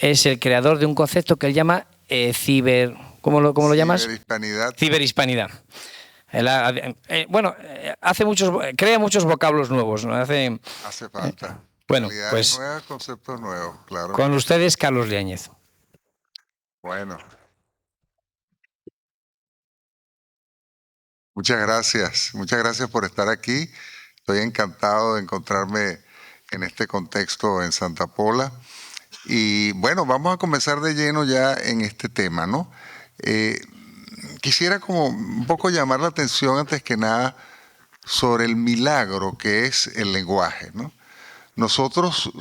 es el creador de un concepto que él llama ¿cómo lo llamas? Ciberhispanidad. Ciberhispanidad. Bueno, crea muchos vocablos nuevos, ¿no? Hace falta. Bueno, Realidades pues nuevas, conceptos nuevos, claro. Con ustedes, Carlos Liáñez. Bueno. Muchas gracias por estar aquí. Estoy encantado de encontrarme en este contexto en Santa Pola. Y bueno, vamos a comenzar de lleno ya en este tema, ¿no? Quisiera como un poco llamar la atención antes que nada sobre el milagro que es el lenguaje, ¿no? Nosotros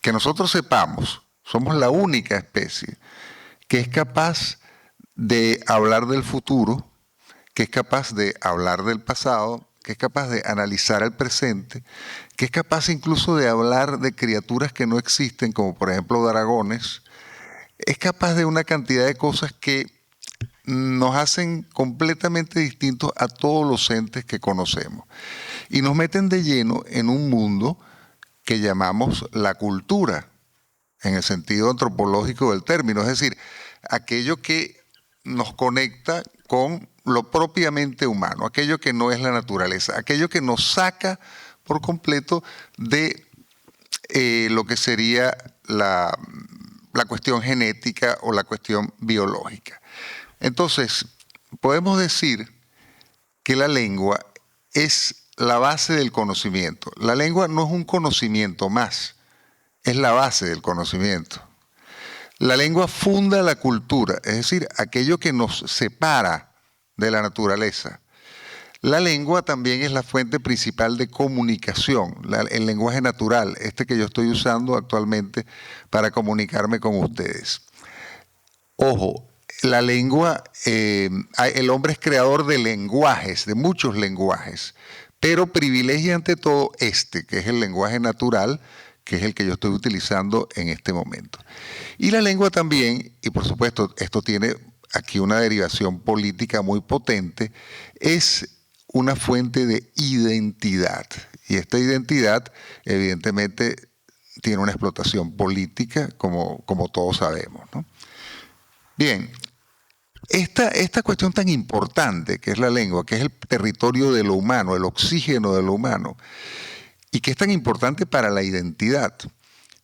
que nosotros sepamos, somos la única especie que es capaz de hablar del futuro, que es capaz de hablar del pasado, que es capaz de analizar el presente, que es capaz incluso de hablar de criaturas que no existen, como por ejemplo dragones, es capaz de una cantidad de cosas que nos hacen completamente distintos a todos los entes que conocemos. Y nos meten de lleno en un mundo que llamamos la cultura, en el sentido antropológico del término, es decir, aquello que nos conecta con lo propiamente humano, aquello que no es la naturaleza, aquello que nos saca por completo de lo que sería la cuestión genética o la cuestión biológica. Entonces, podemos decir que la lengua es la base del conocimiento. La lengua no es un conocimiento más, es la base del conocimiento. La lengua funda la cultura, es decir, aquello que nos separa de la naturaleza. La lengua también es la fuente principal de comunicación, el lenguaje natural, este que yo estoy usando actualmente para comunicarme con ustedes. Ojo, la lengua, el hombre es creador de lenguajes, de muchos lenguajes, pero privilegia ante todo este, que es el lenguaje natural, que es el que yo estoy utilizando en este momento. Y la lengua también, y por supuesto esto tiene aquí una derivación política muy potente, es una fuente de identidad. Y esta identidad evidentemente tiene una explotación política, como todos sabemos, ¿no? Bien, esta cuestión tan importante que es la lengua, que es el territorio de lo humano, el oxígeno de lo humano, y que es tan importante para la identidad,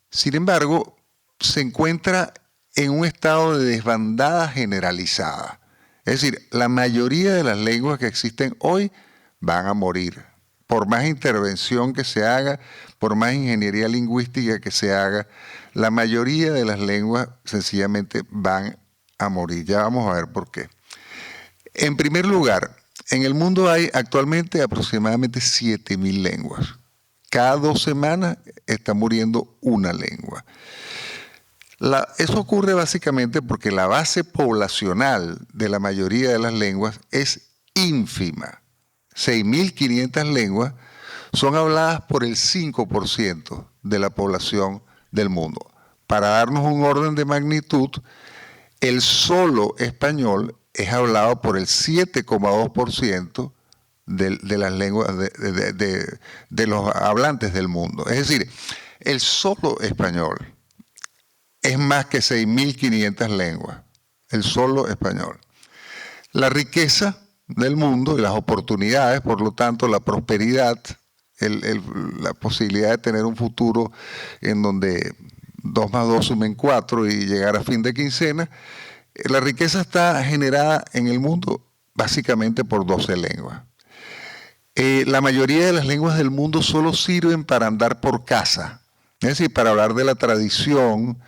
sin embargo, se encuentra en un estado de desbandada generalizada. Es decir, la mayoría de las lenguas que existen hoy van a morir. Por más intervención que se haga, por más ingeniería lingüística que se haga, la mayoría de las lenguas sencillamente van a morir. Ya vamos a ver por qué. En primer lugar, en el mundo hay actualmente aproximadamente 7.000 lenguas. Cada 2 semanas está muriendo una lengua. Eso ocurre básicamente porque la base poblacional de la mayoría de las lenguas es ínfima. 6.500 lenguas son habladas por el 5% de la población del mundo. Para darnos un orden de magnitud, el solo español es hablado por el 7,2% de las lenguas de los hablantes del mundo. Es decir, el solo español es más que 6.500 lenguas, el solo español. La riqueza del mundo y las oportunidades, por lo tanto, la prosperidad, la posibilidad de tener un futuro en donde 2 más 2 sumen 4 y llegar a fin de quincena, la riqueza está generada en el mundo básicamente por 12 lenguas. La mayoría de las lenguas del mundo solo sirven para andar por casa, es decir, para hablar de la tradición,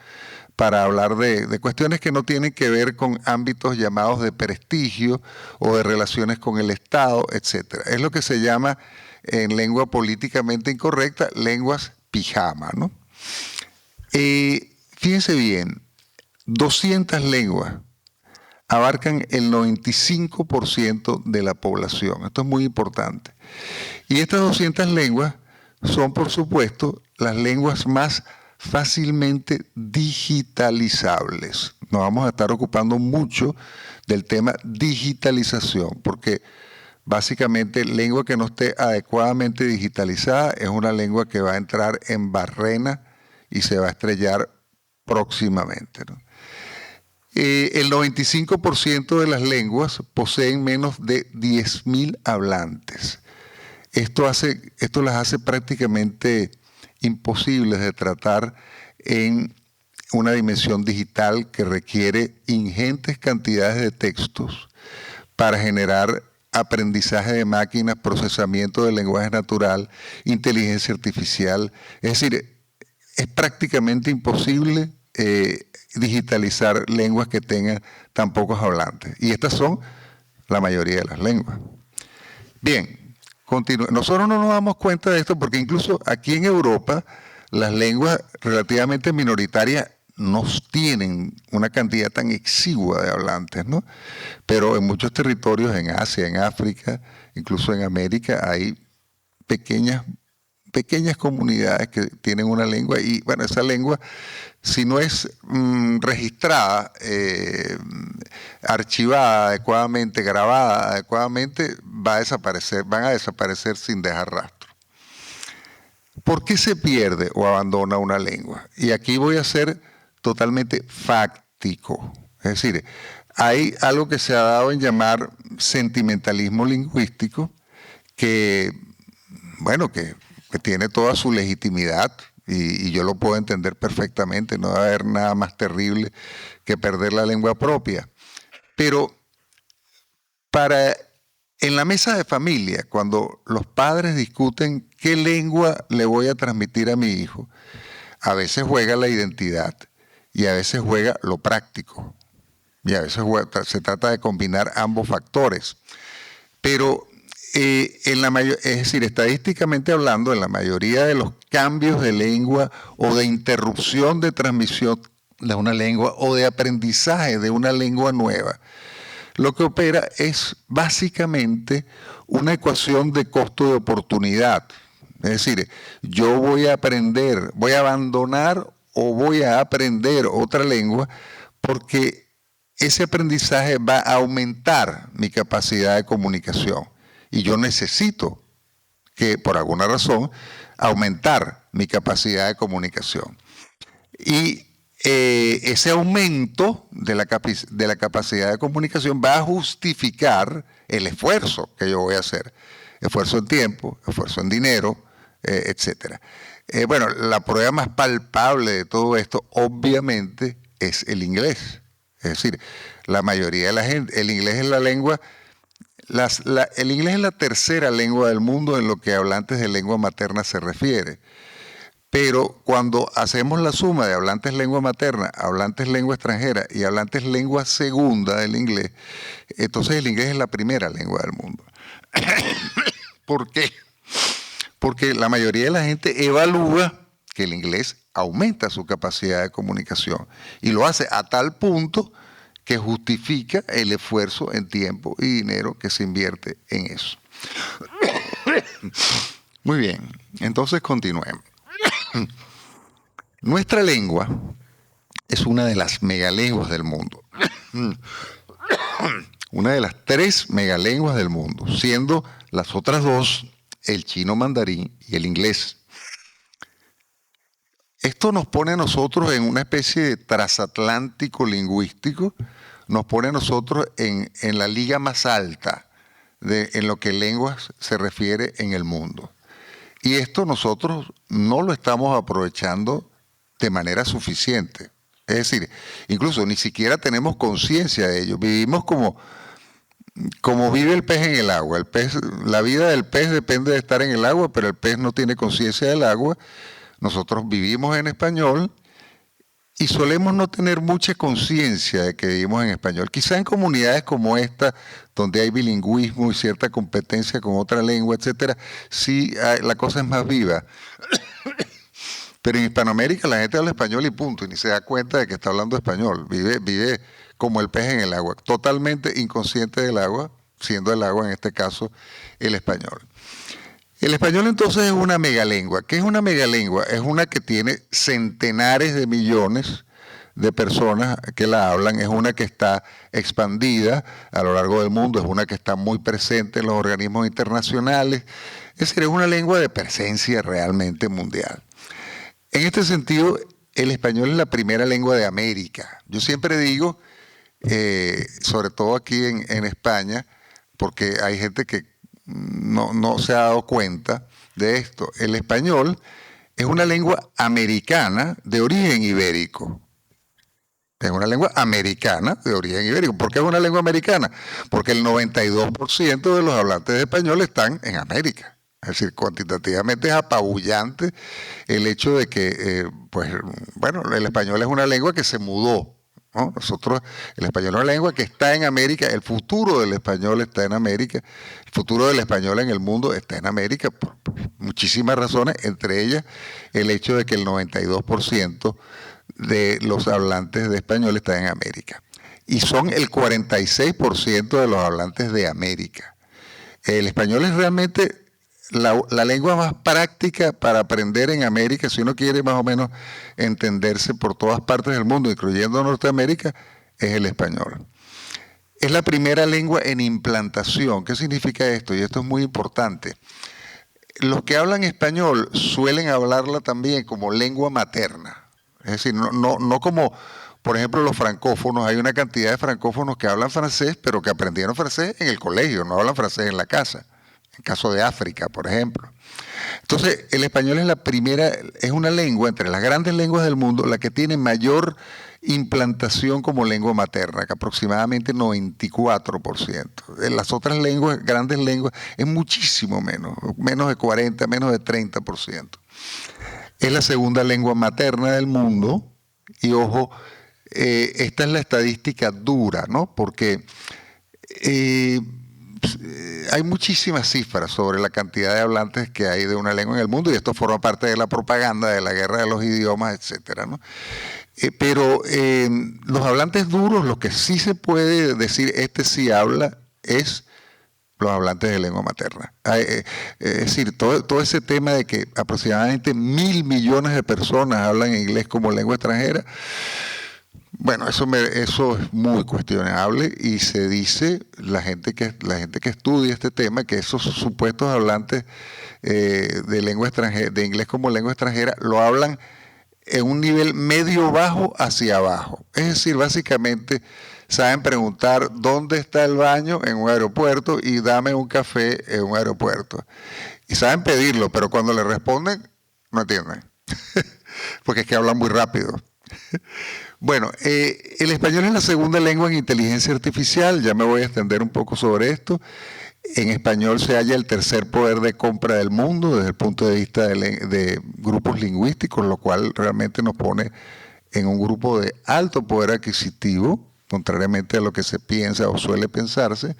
para hablar de cuestiones que no tienen que ver con ámbitos llamados de prestigio o de relaciones con el Estado, etc. Es lo que se llama en lengua políticamente incorrecta, lenguas pijama, ¿no? Fíjense bien, 200 lenguas abarcan el 95% de la población. Esto es muy importante. Y estas 200 lenguas son, por supuesto, las lenguas más fácilmente digitalizables. Nos vamos a estar ocupando mucho del tema digitalización, porque básicamente lengua que no esté adecuadamente digitalizada es una lengua que va a entrar en barrena y se va a estrellar próximamente, ¿no? El 95% de las lenguas poseen menos de 10.000 hablantes. Esto las hace prácticamente imposibles de tratar en una dimensión digital que requiere ingentes cantidades de textos para generar aprendizaje de máquinas, procesamiento del lenguaje natural, inteligencia artificial. Es decir, es prácticamente imposible digitalizar lenguas que tengan tan pocos hablantes. Y estas son la mayoría de las lenguas. Bien, nosotros no nos damos cuenta de esto porque incluso aquí en Europa las lenguas relativamente minoritarias no tienen una cantidad tan exigua de hablantes, ¿no? Pero en muchos territorios, en Asia, en África, incluso en América, hay pequeñas comunidades que tienen una lengua y, bueno, esa lengua, si no es registrada, archivada adecuadamente, grabada adecuadamente, van a desaparecer sin dejar rastro. ¿Por qué se pierde o abandona una lengua? Y aquí voy a ser totalmente fáctico. Es decir, hay algo que se ha dado en llamar sentimentalismo lingüístico, que, bueno, que tiene toda su legitimidad y yo lo puedo entender perfectamente. No va a haber nada más terrible que perder la lengua propia. Pero en la mesa de familia, cuando los padres discuten qué lengua le voy a transmitir a mi hijo, a veces juega la identidad y a veces juega lo práctico. Y a veces se trata de combinar ambos factores. Pero es decir, estadísticamente hablando, en la mayoría de los cambios de lengua o de interrupción de transmisión de una lengua o de aprendizaje de una lengua nueva, lo que opera es básicamente una ecuación de costo de oportunidad. Es decir, yo voy a abandonar o voy a aprender otra lengua porque ese aprendizaje va a aumentar mi capacidad de comunicación. Y yo necesito que, por alguna razón, aumentar mi capacidad de comunicación. Y ese aumento de la capacidad de comunicación va a justificar el esfuerzo que yo voy a hacer. Esfuerzo en tiempo, esfuerzo en dinero, etc. Bueno, la prueba más palpable de todo esto, obviamente, es el inglés. Es decir, la mayoría de la gente, el inglés es la lengua, el inglés es la tercera lengua del mundo en lo que a hablantes de lengua materna se refiere. Pero cuando hacemos la suma de hablantes lengua materna, hablantes lengua extranjera y hablantes lengua segunda del inglés, entonces el inglés es la primera lengua del mundo. ¿Por qué? Porque la mayoría de la gente evalúa que el inglés aumenta su capacidad de comunicación y lo hace a tal punto que justifica el esfuerzo en tiempo y dinero que se invierte en eso. Muy bien, entonces continuemos. Nuestra lengua es una de las megalenguas del mundo. Una de las 3 megalenguas del mundo, siendo las otras 2 el chino mandarín y el inglés. Esto nos pone a nosotros en una especie de transatlántico lingüístico, nos pone a nosotros en la liga más alta en lo que lenguas se refiere en el mundo. Y esto nosotros no lo estamos aprovechando de manera suficiente. Es decir, incluso ni siquiera tenemos conciencia de ello. Vivimos como vive el pez en el agua. La vida del pez depende de estar en el agua, pero el pez no tiene conciencia del agua. Nosotros vivimos en español y solemos no tener mucha conciencia de que vivimos en español. Quizá en comunidades como esta, donde hay bilingüismo y cierta competencia con otra lengua, etcétera, sí la cosa es más viva. Pero en Hispanoamérica la gente habla español y punto, y ni se da cuenta de que está hablando español. Vive como el pez en el agua, totalmente inconsciente del agua, siendo el agua en este caso el español. El español entonces es una megalengua. ¿Qué es una megalengua? Es una que tiene centenares de millones de personas que la hablan, es una que está expandida a lo largo del mundo, es una que está muy presente en los organismos internacionales, es decir, es una lengua de presencia realmente mundial. En este sentido, el español es la primera lengua de América. Yo siempre digo, sobre todo aquí en España, porque hay gente que no se ha dado cuenta de esto. El español es una lengua americana de origen ibérico. Es una lengua americana de origen ibérico. ¿Por qué es una lengua americana? Porque el 92% de los hablantes de español están en América. Es decir, cuantitativamente es apabullante el hecho de que, el español es una lengua que se mudó, ¿no? Nosotros, el español es una lengua que está en América, el futuro del español está en América, el futuro del español en el mundo está en América por muchísimas razones, entre ellas el hecho de que el 92% de los hablantes de español están en América. Y son el 46% de los hablantes de América. El español es realmente la lengua más práctica para aprender en América, si uno quiere más o menos entenderse por todas partes del mundo, incluyendo Norteamérica, es el español. Es la primera lengua en implantación. ¿Qué significa esto? Y esto es muy importante. Los que hablan español suelen hablarla también como lengua materna. Es decir, no como, por ejemplo, los francófonos. Hay una cantidad de francófonos que hablan francés, pero que aprendieron francés en el colegio, no hablan francés en la casa. En el caso de África, por ejemplo. Entonces, el español es la primera, es una lengua entre las grandes lenguas del mundo, la que tiene mayor implantación como lengua materna, que aproximadamente 94%. En las otras lenguas, grandes lenguas, es muchísimo menos de 40, menos de 30%. Es la segunda lengua materna del mundo, y ojo, esta es la estadística dura, ¿no? Porque hay muchísimas cifras sobre la cantidad de hablantes que hay de una lengua en el mundo, y esto forma parte de la propaganda de la guerra de los idiomas, etcétera, ¿no? Pero los hablantes duros, lo que sí se puede decir, este sí habla, es los hablantes de lengua materna. Es decir, todo ese tema de que aproximadamente 1.000 millones de personas hablan inglés como lengua extranjera, bueno, eso es muy cuestionable, y se dice, la gente que estudia este tema, que esos supuestos hablantes de lengua extranjera, de inglés como lengua extranjera, lo hablan en un nivel medio-bajo hacia abajo. Es decir, básicamente saben preguntar dónde está el baño en un aeropuerto y dame un café en un aeropuerto. Y saben pedirlo, pero cuando le responden, no entienden. Porque es que hablan muy rápido. Bueno, el español es la segunda lengua en inteligencia artificial. Ya me voy a extender un poco sobre esto. En español se halla el tercer poder de compra del mundo desde el punto de vista de grupos lingüísticos, lo cual realmente nos pone en un grupo de alto poder adquisitivo, contrariamente a lo que se piensa o suele pensarse.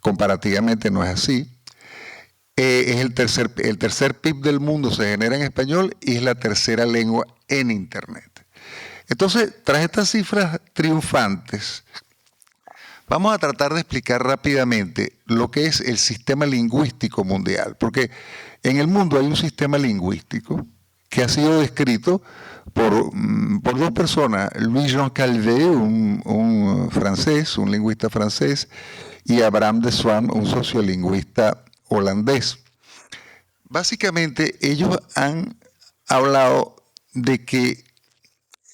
Comparativamente no es así. Es el tercer PIB del mundo, se genera en español, y es la tercera lengua en Internet. Entonces, tras estas cifras triunfantes, vamos a tratar de explicar rápidamente lo que es el sistema lingüístico mundial, porque en el mundo hay un sistema lingüístico que ha sido descrito por dos personas, Louis-Jean Calvet, un francés, un lingüista francés, y Abraham de Swam, un sociolingüista holandés. Básicamente, ellos han hablado de que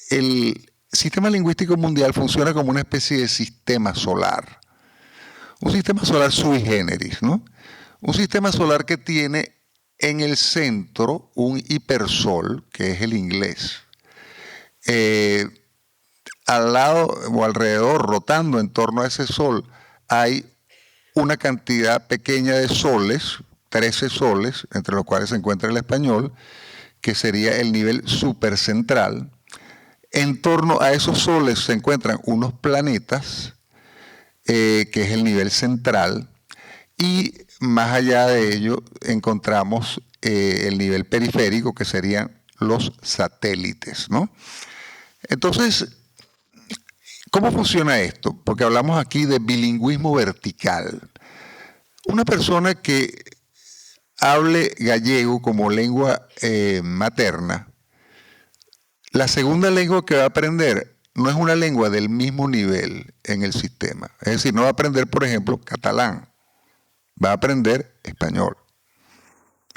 el sistema lingüístico mundial funciona como una especie de sistema solar. Un sistema solar sui generis, ¿no? Un sistema solar que tiene en el centro un hipersol, que es el inglés. Al lado o alrededor, rotando en torno a ese sol, hay una cantidad pequeña de soles, 13 soles, entre los cuales se encuentra el español, que sería el nivel supercentral. En torno a esos soles se encuentran unos planetas, que es el nivel central, y más allá de ello encontramos el nivel periférico, que serían los satélites, ¿no? Entonces, ¿cómo funciona esto? Porque hablamos aquí de bilingüismo vertical. Una persona que hable gallego como lengua materna, la segunda lengua que va a aprender no es una lengua del mismo nivel en el sistema. Es decir, no va a aprender, por ejemplo, catalán, va a aprender español.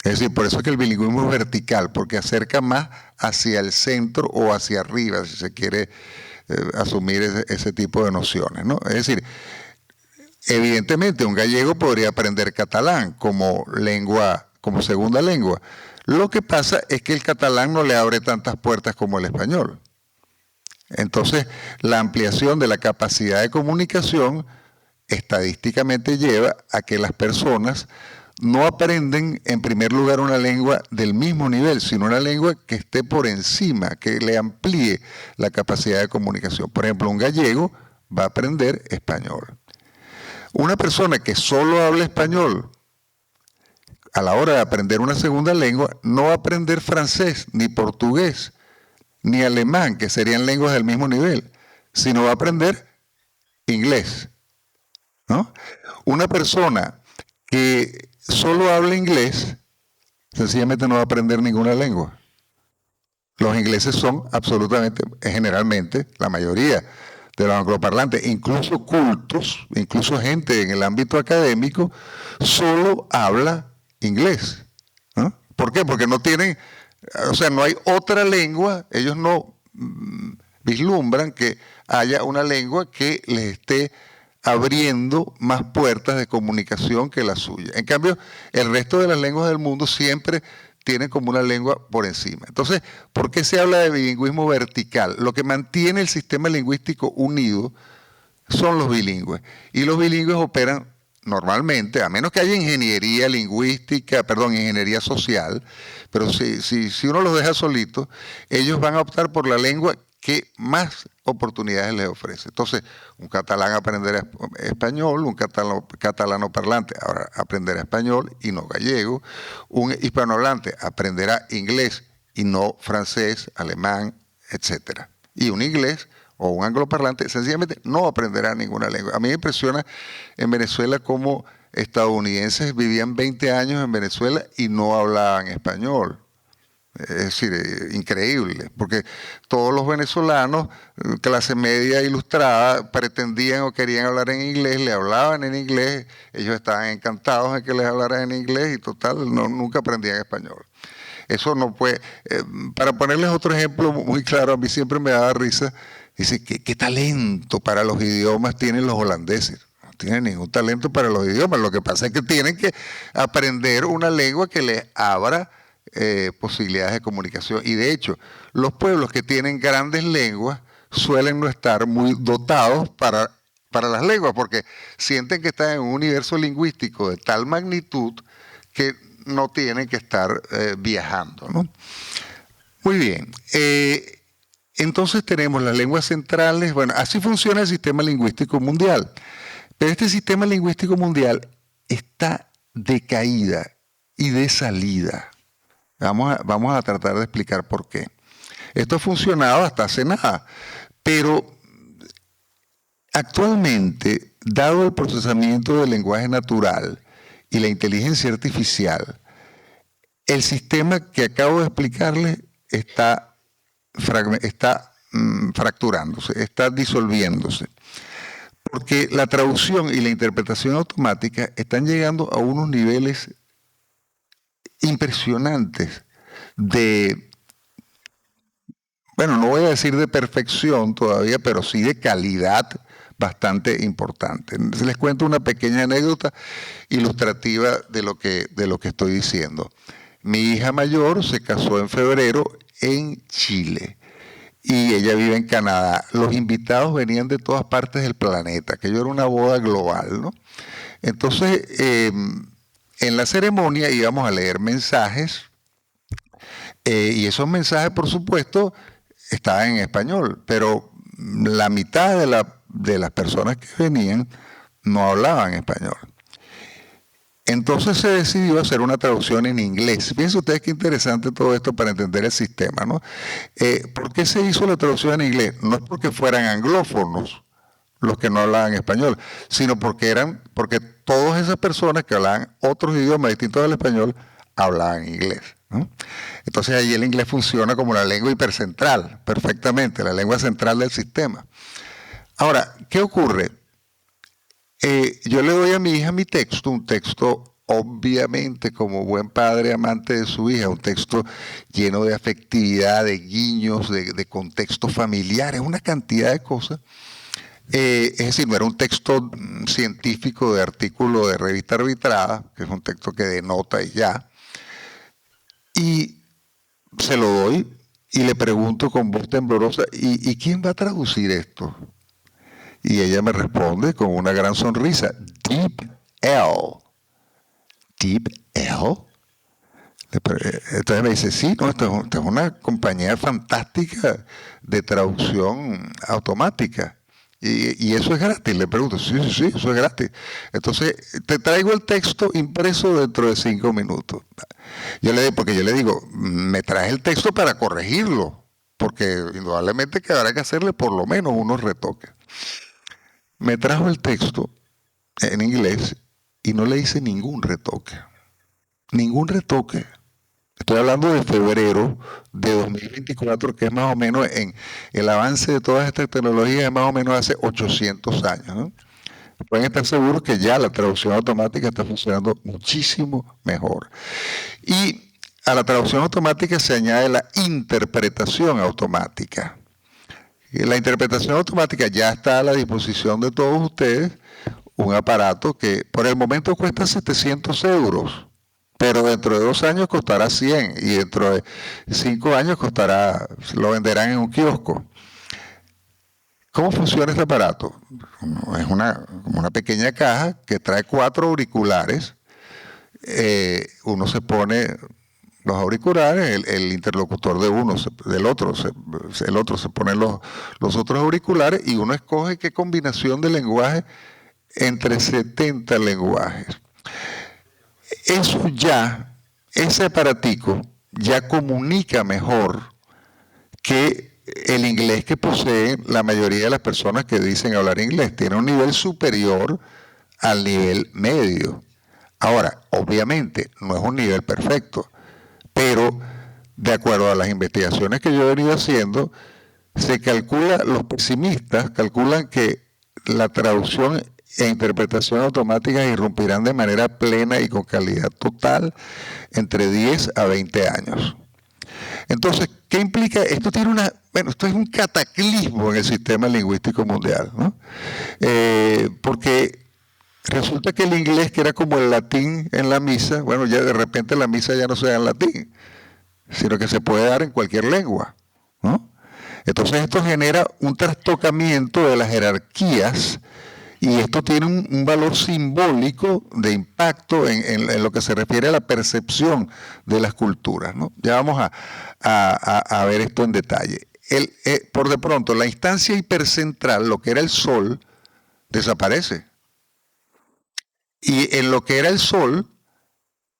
Es decir, por eso es que el bilingüismo es vertical, porque acerca más hacia el centro o hacia arriba, si se quiere asumir ese tipo de nociones, ¿no? Es decir, evidentemente un gallego podría aprender catalán como lengua, como segunda lengua. Lo que pasa es que el catalán no le abre tantas puertas como el español. Entonces, la ampliación de la capacidad de comunicación estadísticamente lleva a que las personas no aprenden en primer lugar una lengua del mismo nivel, sino una lengua que esté por encima, que le amplíe la capacidad de comunicación. Por ejemplo, un gallego va a aprender español. Una persona que solo habla español, a la hora de aprender una segunda lengua, no va a aprender francés, ni portugués, ni alemán, que serían lenguas del mismo nivel, sino va a aprender inglés, ¿no? Una persona que solo habla inglés, sencillamente no va a aprender ninguna lengua. Los ingleses son absolutamente, generalmente, la mayoría de los angloparlantes, incluso cultos, incluso gente en el ámbito académico, solo habla inglés, ¿no? ¿Por qué? Porque no tienen, o sea, no hay otra lengua, ellos no vislumbran que haya una lengua que les esté abriendo más puertas de comunicación que la suya. En cambio, el resto de las lenguas del mundo siempre tienen como una lengua por encima. Entonces, ¿por qué se habla de bilingüismo vertical? Lo que mantiene el sistema lingüístico unido son los bilingües. Y los bilingües operan normalmente, a menos que haya ingeniería lingüística, ingeniería social, pero si uno los deja solitos, ellos van a optar por la lengua que más oportunidades les ofrece. Entonces, un catalán aprenderá español, un catalano parlante ahora aprenderá español y no gallego, un hispanohablante aprenderá inglés y no francés, alemán, etc. Y un inglés o un angloparlante sencillamente no aprenderá ninguna lengua. A mí me impresiona en Venezuela cómo estadounidenses vivían 20 años en Venezuela y no hablaban español. Es decir, increíble, porque todos los venezolanos, clase media ilustrada, pretendían o querían hablar en inglés, le hablaban en inglés, ellos estaban encantados en que les hablaran en inglés y total, nunca aprendían español. Eso no puede... para ponerles otro ejemplo muy claro, a mí siempre me daba risa, dice, ¿qué talento para los idiomas tienen los holandeses? No tienen ningún talento para los idiomas, lo que pasa es que tienen que aprender una lengua que les abra posibilidades de comunicación. Y de hecho, los pueblos que tienen grandes lenguas suelen no estar muy dotados para las lenguas, porque sienten que están en un universo lingüístico de tal magnitud que no tienen que estar viajando, ¿no? Muy bien. Entonces tenemos las lenguas centrales. Bueno, así funciona el sistema lingüístico mundial. Pero este sistema lingüístico mundial está de caída y de salida. Vamos a tratar de explicar por qué. Esto ha funcionado hasta hace nada, pero actualmente, dado el procesamiento del lenguaje natural y la inteligencia artificial, el sistema que acabo de explicarles está fracturándose, está disolviéndose. Porque la traducción y la interpretación automática están llegando a unos niveles impresionantes de, bueno, no voy a decir de perfección todavía, pero sí de calidad bastante importante. Les cuento una pequeña anécdota ilustrativa de lo que estoy diciendo. Mi hija mayor se casó en febrero en Chile y ella vive en Canadá. Los invitados venían de todas partes del planeta, aquello era una boda global, ¿no? Entonces, en la ceremonia íbamos a leer mensajes y esos mensajes, por supuesto, estaban en español, pero la mitad de las personas que venían no hablaban español. Entonces se decidió hacer una traducción en inglés. Fíjense ustedes qué interesante todo esto para entender el sistema, ¿no? ¿Por qué se hizo la traducción en inglés? No es porque fueran anglófonos los que no hablaban español, sino porque todas esas personas que hablaban otros idiomas distintos al español hablaban inglés, ¿no? Entonces ahí el inglés funciona como la lengua hipercentral, perfectamente, la lengua central del sistema. Ahora, ¿qué ocurre? Yo le doy a mi hija mi texto, un texto obviamente como buen padre amante de su hija, un texto lleno de afectividad, de guiños, de contexto familiar, es una cantidad de cosas. Es decir, no era un texto científico de artículo de revista arbitrada, que es un texto que denota y ya. Y se lo doy y le pregunto con voz temblorosa, ¿y quién va a traducir esto? Y ella me responde con una gran sonrisa, Deep L. Deep L. Entonces me dice, sí, no, esto es una compañía fantástica de traducción automática. Y eso es gratis. Le pregunto, sí, eso es gratis. Entonces, te traigo el texto impreso dentro de 5 minutos. Porque yo le digo, me traes el texto para corregirlo, porque indudablemente que habrá que hacerle por lo menos unos retoques. Me trajo el texto en inglés y no le hice ningún retoque. Ningún retoque. Estoy hablando de febrero de 2024, que es más o menos en el avance de todas estas tecnologías, es más o menos hace 800 años, ¿no? Pueden estar seguros que ya la traducción automática está funcionando muchísimo mejor. Y a la traducción automática se añade la interpretación automática. La interpretación automática ya está a la disposición de todos ustedes, un aparato que por el momento cuesta 700 euros, pero dentro de 2 años costará 100 y dentro de 5 años lo venderán en un kiosco. ¿Cómo funciona este aparato? Es una pequeña caja que trae 4 auriculares. Uno se pone los auriculares, el interlocutor de uno, del otro, el otro se pone los otros auriculares y uno escoge qué combinación de lenguaje entre 70 lenguajes. Ese aparatico ya comunica mejor que el inglés que poseen la mayoría de las personas que dicen hablar inglés. Tiene un nivel superior al nivel medio. Ahora, obviamente, no es un nivel perfecto, pero de acuerdo a las investigaciones que yo he venido haciendo, los pesimistas calculan que la traducción e interpretación automática irrumpirán de manera plena y con calidad total entre 10 a 20 años. Entonces, ¿qué implica? Esto es un cataclismo en el sistema lingüístico mundial, ¿no? Porque resulta que el inglés, que era como el latín en la misa, bueno, ya de repente la misa ya no se da en latín, sino que se puede dar en cualquier lengua, ¿no? Entonces esto genera un trastocamiento de las jerarquías y esto tiene un valor simbólico de impacto en lo que se refiere a la percepción de las culturas, ¿no? Ya vamos a ver esto en detalle. Por de pronto, la instancia hipercentral, lo que era el Sol, desaparece. Y en lo que era el Sol,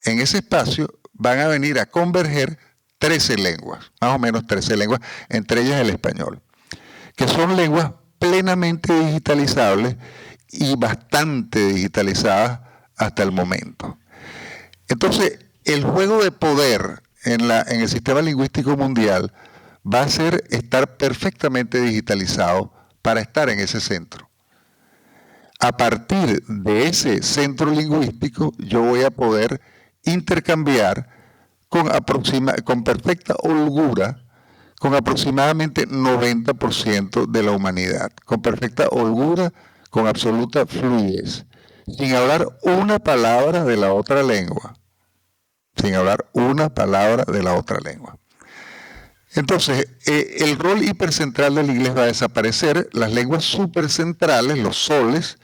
en ese espacio, van a venir a converger 13 lenguas, más o menos 13 lenguas, entre ellas el español, que son lenguas plenamente digitalizables y bastante digitalizadas hasta el momento. Entonces, el juego de poder en el sistema lingüístico mundial va a ser estar perfectamente digitalizado para estar en ese centro. A partir de ese centro lingüístico, yo voy a poder intercambiar con perfecta holgura con aproximadamente 90% de la humanidad, con perfecta holgura, con absoluta fluidez, sin hablar una palabra de la otra lengua, sin hablar una palabra de la otra lengua. Entonces, el rol hipercentral del inglés va a desaparecer, las lenguas supercentrales, los soles,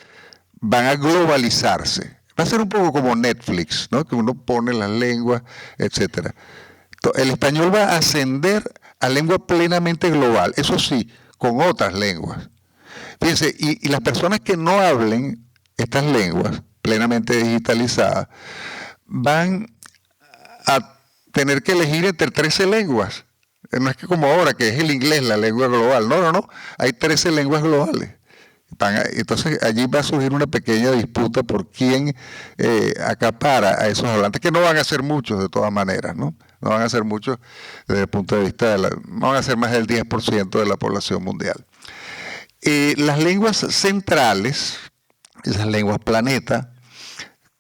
van a globalizarse. Va a ser un poco como Netflix, ¿no? Que uno pone las lenguas, etc. El español va a ascender a lengua plenamente global, eso sí, con otras lenguas. Fíjense, y las personas que no hablen estas lenguas plenamente digitalizadas van a tener que elegir entre 13 lenguas. No es que como ahora, que es el inglés la lengua global. No. Hay 13 lenguas globales. Entonces allí va a surgir una pequeña disputa por quién acapara a esos hablantes, que no van a ser muchos de todas maneras, ¿no? No van a ser muchos desde el punto de vista no van a ser más del 10% de la población mundial. Las lenguas centrales, esas lenguas planeta,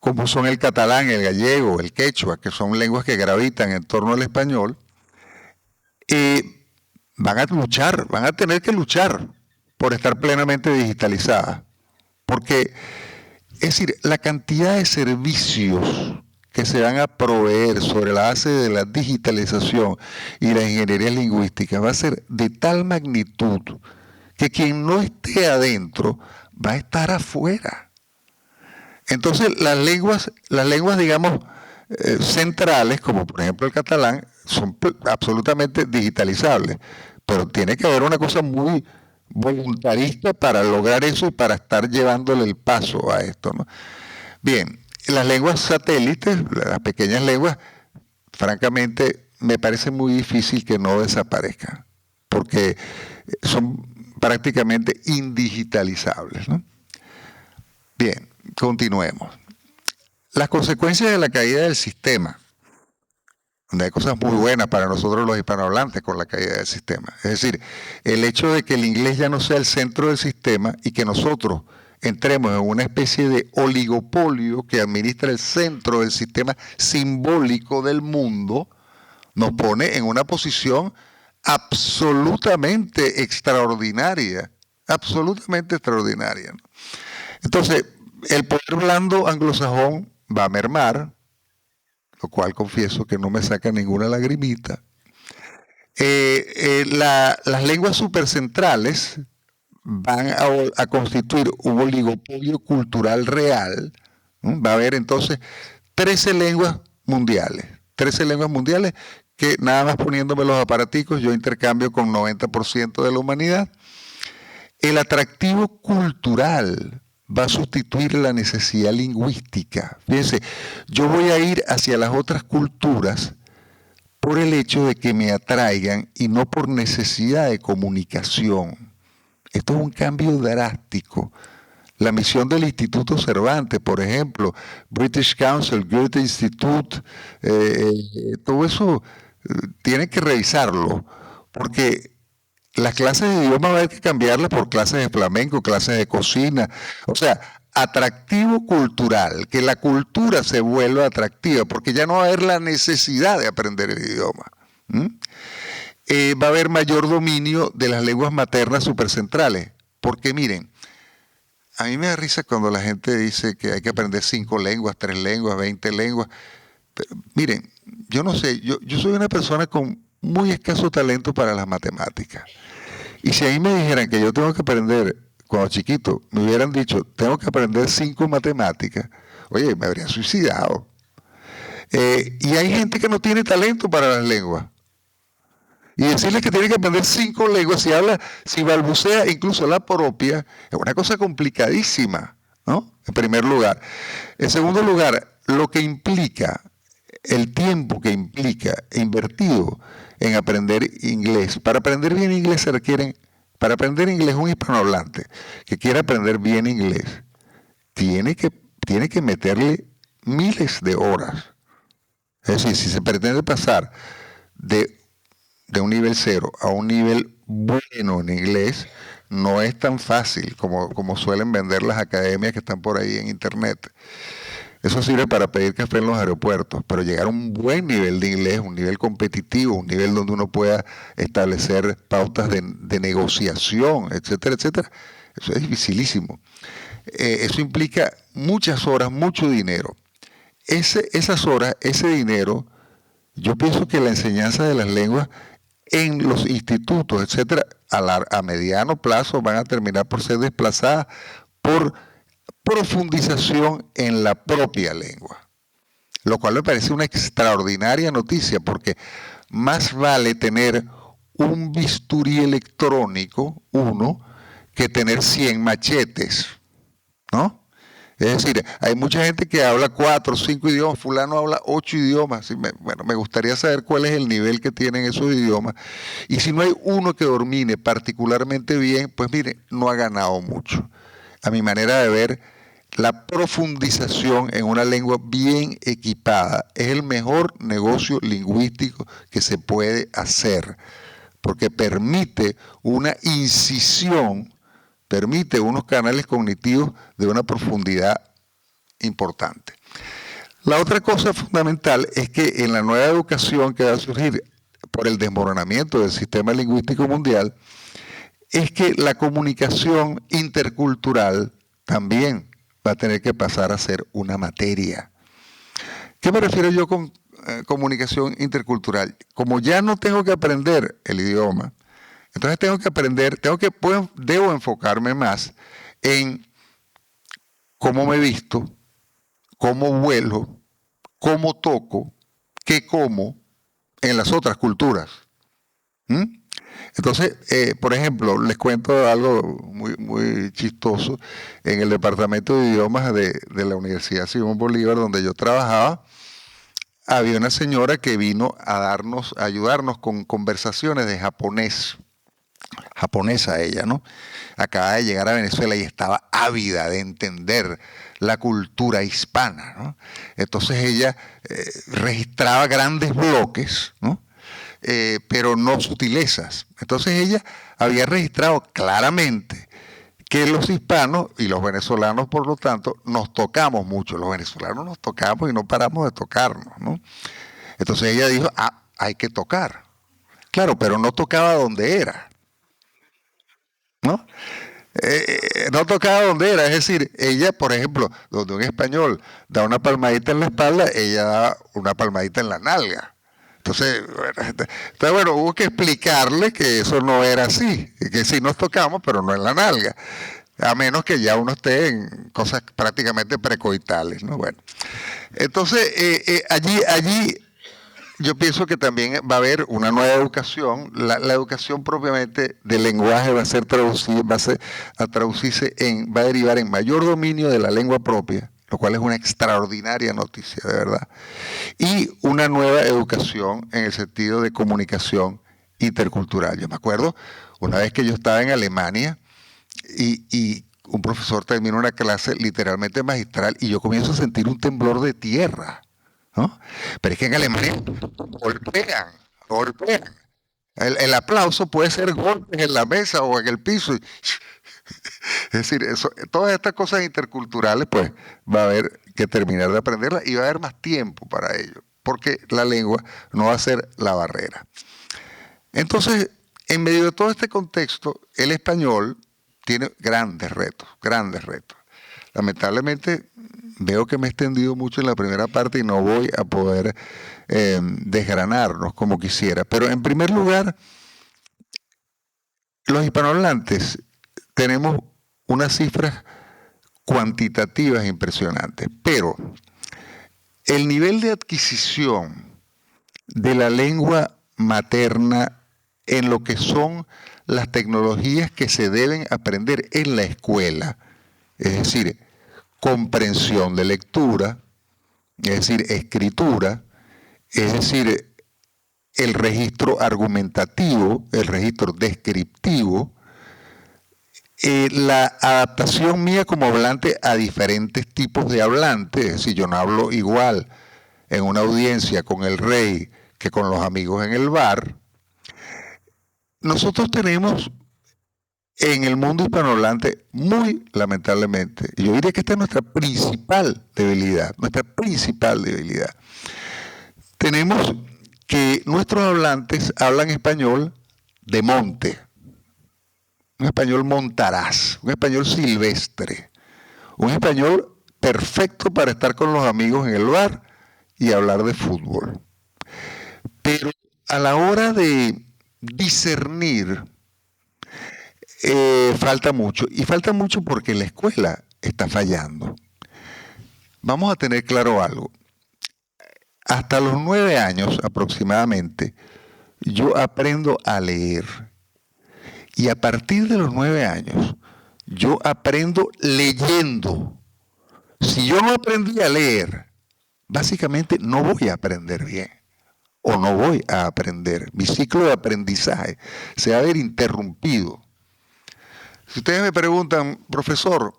como son el catalán, el gallego, el quechua, que son lenguas que gravitan en torno al español, van a luchar, van a tener que luchar por estar plenamente digitalizadas. Porque, es decir, la cantidad de servicios que se van a proveer sobre la base de la digitalización y la ingeniería lingüística va a ser de tal magnitud que quien no esté adentro va a estar afuera. Entonces las lenguas digamos, centrales, como por ejemplo el catalán, son absolutamente digitalizables, pero tiene que haber una cosa muy voluntarista para lograr eso y para estar llevándole el paso a esto, ¿no? Bien, las lenguas satélites, las pequeñas lenguas, francamente me parece muy difícil que no desaparezcan, porque son prácticamente indigitalizables, ¿no? Bien, continuemos. Las consecuencias de la caída del sistema, donde hay cosas muy buenas para nosotros los hispanohablantes con la caída del sistema. Es decir, el hecho de que el inglés ya no sea el centro del sistema y que nosotros entremos en una especie de oligopolio que administra el centro del sistema simbólico del mundo, nos pone en una posición absolutamente extraordinaria, absolutamente extraordinaria, ¿no? Entonces, el poder blando anglosajón va a mermar, lo cual confieso que no me saca ninguna lagrimita. Las lenguas supercentrales van a constituir un oligopolio cultural real, ¿no? Va a haber entonces 13 lenguas mundiales que nada más poniéndome los aparaticos yo intercambio con 90% de la humanidad. El atractivo cultural va a sustituir la necesidad lingüística. Fíjense, yo voy a ir hacia las otras culturas por el hecho de que me atraigan y no por necesidad de comunicación. Esto es un cambio drástico. La misión del Instituto Cervantes, por ejemplo, British Council, Goethe Institute, todo eso tienen que revisarlo, porque las clases de idioma va a haber que cambiarlas por clases de flamenco, clases de cocina, o sea, atractivo cultural, que la cultura se vuelva atractiva, porque ya no va a haber la necesidad de aprender el idioma. Va a haber mayor dominio de las lenguas maternas supercentrales, porque miren, a mí me da risa cuando la gente dice que hay que aprender 5 lenguas, 3 lenguas, 20 lenguas. Pero, miren, yo no sé, yo soy una persona con muy escaso talento para las matemáticas. Y si a mí me dijeran que yo tengo que aprender, cuando chiquito, me hubieran dicho, tengo que aprender 5 matemáticas, oye, me habría suicidado. Y hay gente que no tiene talento para las lenguas. Y decirle que tiene que aprender 5 lenguas, si balbucea incluso la propia, es una cosa complicadísima, ¿no? En primer lugar. En segundo lugar, lo que implica, el tiempo que implica invertido en aprender inglés. Para aprender bien inglés se requieren, para aprender inglés un hispanohablante que quiera aprender bien inglés, tiene que meterle miles de horas. Es decir, si se pretende pasar de un nivel 0 a un nivel bueno en inglés, no es tan fácil como suelen vender las academias que están por ahí en internet. Eso sirve para pedir café en los aeropuertos, pero llegar a un buen nivel de inglés, un nivel competitivo, un nivel donde uno pueda establecer pautas de negociación, etcétera, etcétera, eso es dificilísimo. Eso implica muchas horas, mucho dinero. Esas horas, ese dinero, yo pienso que la enseñanza de las lenguas en los institutos, etcétera, a mediano plazo van a terminar por ser desplazadas por profundización en la propia lengua, lo cual me parece una extraordinaria noticia, porque más vale tener un bisturí electrónico, que tener 100 machetes, ¿no? Es decir, hay mucha gente que habla 4 o 5 idiomas, fulano habla 8 idiomas. Bueno, me gustaría saber cuál es el nivel que tienen esos idiomas. Y si no hay uno que domine particularmente bien, pues mire, no ha ganado mucho. A mi manera de ver, la profundización en una lengua bien equipada es el mejor negocio lingüístico que se puede hacer, porque permite una incisión, permite unos canales cognitivos de una profundidad importante. La otra cosa fundamental es que en la nueva educación que va a surgir por el desmoronamiento del sistema lingüístico mundial, es que la comunicación intercultural también va a tener que pasar a ser una materia. ¿Qué me refiero yo con comunicación intercultural? Como ya no tengo que aprender el idioma, entonces tengo que aprender, debo enfocarme más en cómo me visto, cómo vuelo, cómo toco, qué como en las otras culturas. Entonces, por ejemplo, les cuento algo muy chistoso. En el departamento de idiomas de la Universidad Simón Bolívar, donde yo trabajaba, había una señora que vino a ayudarnos con conversaciones de japonés. Japonesa ella, ¿no? Acaba de llegar a Venezuela y estaba ávida de entender la cultura hispana, ¿no? Entonces ella registraba grandes bloques, ¿no? Pero no sutilezas. Entonces ella había registrado claramente que los hispanos y los venezolanos, por lo tanto, nos tocamos mucho. Los venezolanos nos tocamos y no paramos de tocarnos, ¿no? Entonces ella dijo, hay que tocar. Claro, pero no tocaba donde era, ¿no? No tocaba donde era, es decir, ella, por ejemplo, donde un español da una palmadita en la espalda, ella da una palmadita en la nalga. Entonces, bueno, hubo que explicarle que eso no era así, que sí nos tocamos, pero no en la nalga, a menos que ya uno esté en cosas prácticamente precoitales, ¿no? Bueno, entonces allí yo pienso que también va a haber una nueva educación. La educación propiamente del lenguaje va a derivar en mayor dominio de la lengua propia, lo cual es una extraordinaria noticia, de verdad. Y una nueva educación en el sentido de comunicación intercultural. Yo me acuerdo una vez que yo estaba en Alemania y un profesor terminó una clase literalmente magistral y yo comienzo a sentir un temblor de tierra, ¿no? Pero es que en Alemania golpean. El aplauso puede ser golpes en la mesa o en el piso. Es decir, todas estas cosas interculturales, pues va a haber que terminar de aprenderlas y va a haber más tiempo para ello, porque la lengua no va a ser la barrera. Entonces, en medio de todo este contexto, el español tiene grandes retos, grandes retos. Lamentablemente, veo que me he extendido mucho en la primera parte y no voy a poder desgranarnos como quisiera. Pero en primer lugar, los hispanohablantes tenemos unas cifras cuantitativas impresionantes, pero el nivel de adquisición de la lengua materna en lo que son las tecnologías que se deben aprender en la escuela, es decir, comprensión de lectura, es decir, escritura, es decir, el registro argumentativo, el registro descriptivo, la adaptación mía como hablante a diferentes tipos de hablantes, es decir, yo no hablo igual en una audiencia con el rey que con los amigos en el bar. Nosotros tenemos en el mundo hispanohablante, muy lamentablemente, y yo diría que esta es nuestra principal debilidad, tenemos que nuestros hablantes hablan español de monte, un español montaraz, un español silvestre, un español perfecto para estar con los amigos en el bar y hablar de fútbol. Pero a la hora de discernir, falta mucho, y falta mucho porque la escuela está fallando. Vamos a tener claro algo. Hasta los 9 años aproximadamente, yo aprendo a leer. Y a partir de los 9 años, yo aprendo leyendo. Si yo no aprendí a leer, básicamente no voy a aprender bien. O no voy a aprender. Mi ciclo de aprendizaje se va a ver interrumpido. Si ustedes me preguntan, profesor,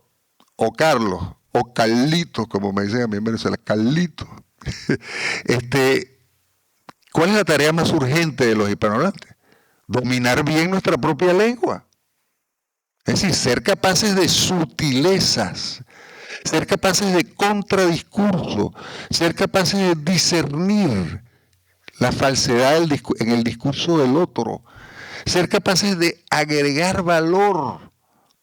o Carlos, o Carlitos, como me dicen a mí en Venezuela, Carlitos, ¿cuál es la tarea más urgente de los hispanohablantes? Dominar bien nuestra propia lengua. Es decir, ser capaces de sutilezas, ser capaces de contradiscurso, ser capaces de discernir la falsedad en el discurso del otro, ser capaces de agregar valor,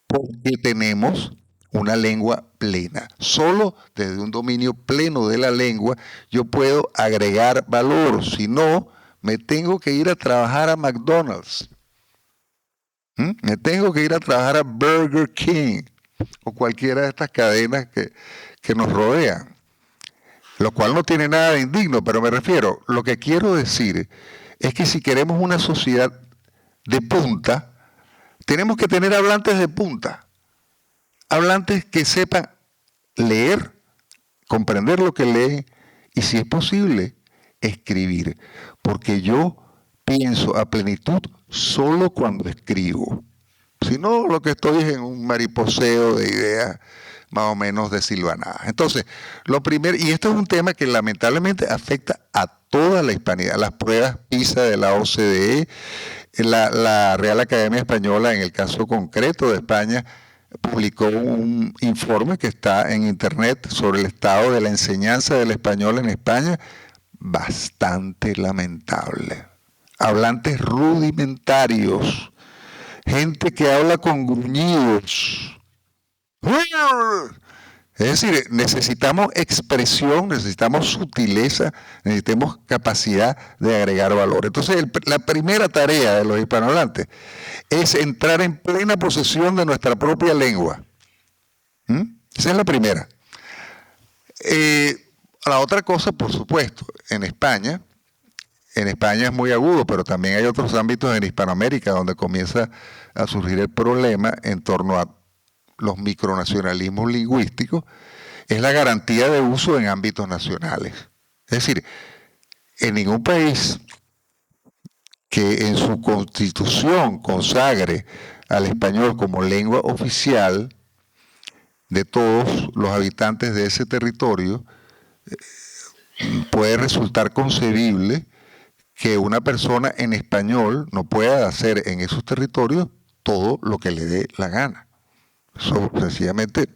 porque tenemos una lengua plena. Solo desde un dominio pleno de la lengua yo puedo agregar valor. Si no, me tengo que ir a trabajar a McDonald's. Me tengo que ir a trabajar a Burger King o cualquiera de estas cadenas que nos rodean. Lo cual no tiene nada de indigno, pero me refiero, lo que quiero decir es que si queremos una sociedad de punta, tenemos que tener hablantes de punta. Hablantes que sepan leer, comprender lo que leen y, si es posible, escribir. Porque yo pienso a plenitud solo cuando escribo. Si no, lo que estoy es en un mariposeo de ideas más o menos desilvanadas. Entonces, lo primero, y esto es un tema que lamentablemente afecta a toda la hispanidad, las pruebas PISA de la OCDE, la Real Academia Española, en el caso concreto de España, publicó un informe que está en internet sobre el estado de la enseñanza del español en España, bastante lamentable. Hablantes rudimentarios, gente que habla con gruñidos. Es decir, necesitamos expresión, necesitamos sutileza, necesitamos capacidad de agregar valor. Entonces, la primera tarea de los hispanohablantes es entrar en plena posesión de nuestra propia lengua. Esa es la primera. La otra cosa, por supuesto, en España es muy agudo, pero también hay otros ámbitos en Hispanoamérica donde comienza a surgir el problema en torno a los micronacionalismos lingüísticos, es la garantía de uso en ámbitos nacionales. Es decir, en ningún país que en su constitución consagre al español como lengua oficial de todos los habitantes de ese territorio, puede resultar concebible que una persona en español no pueda hacer en esos territorios todo lo que le dé la gana. Eso sencillamente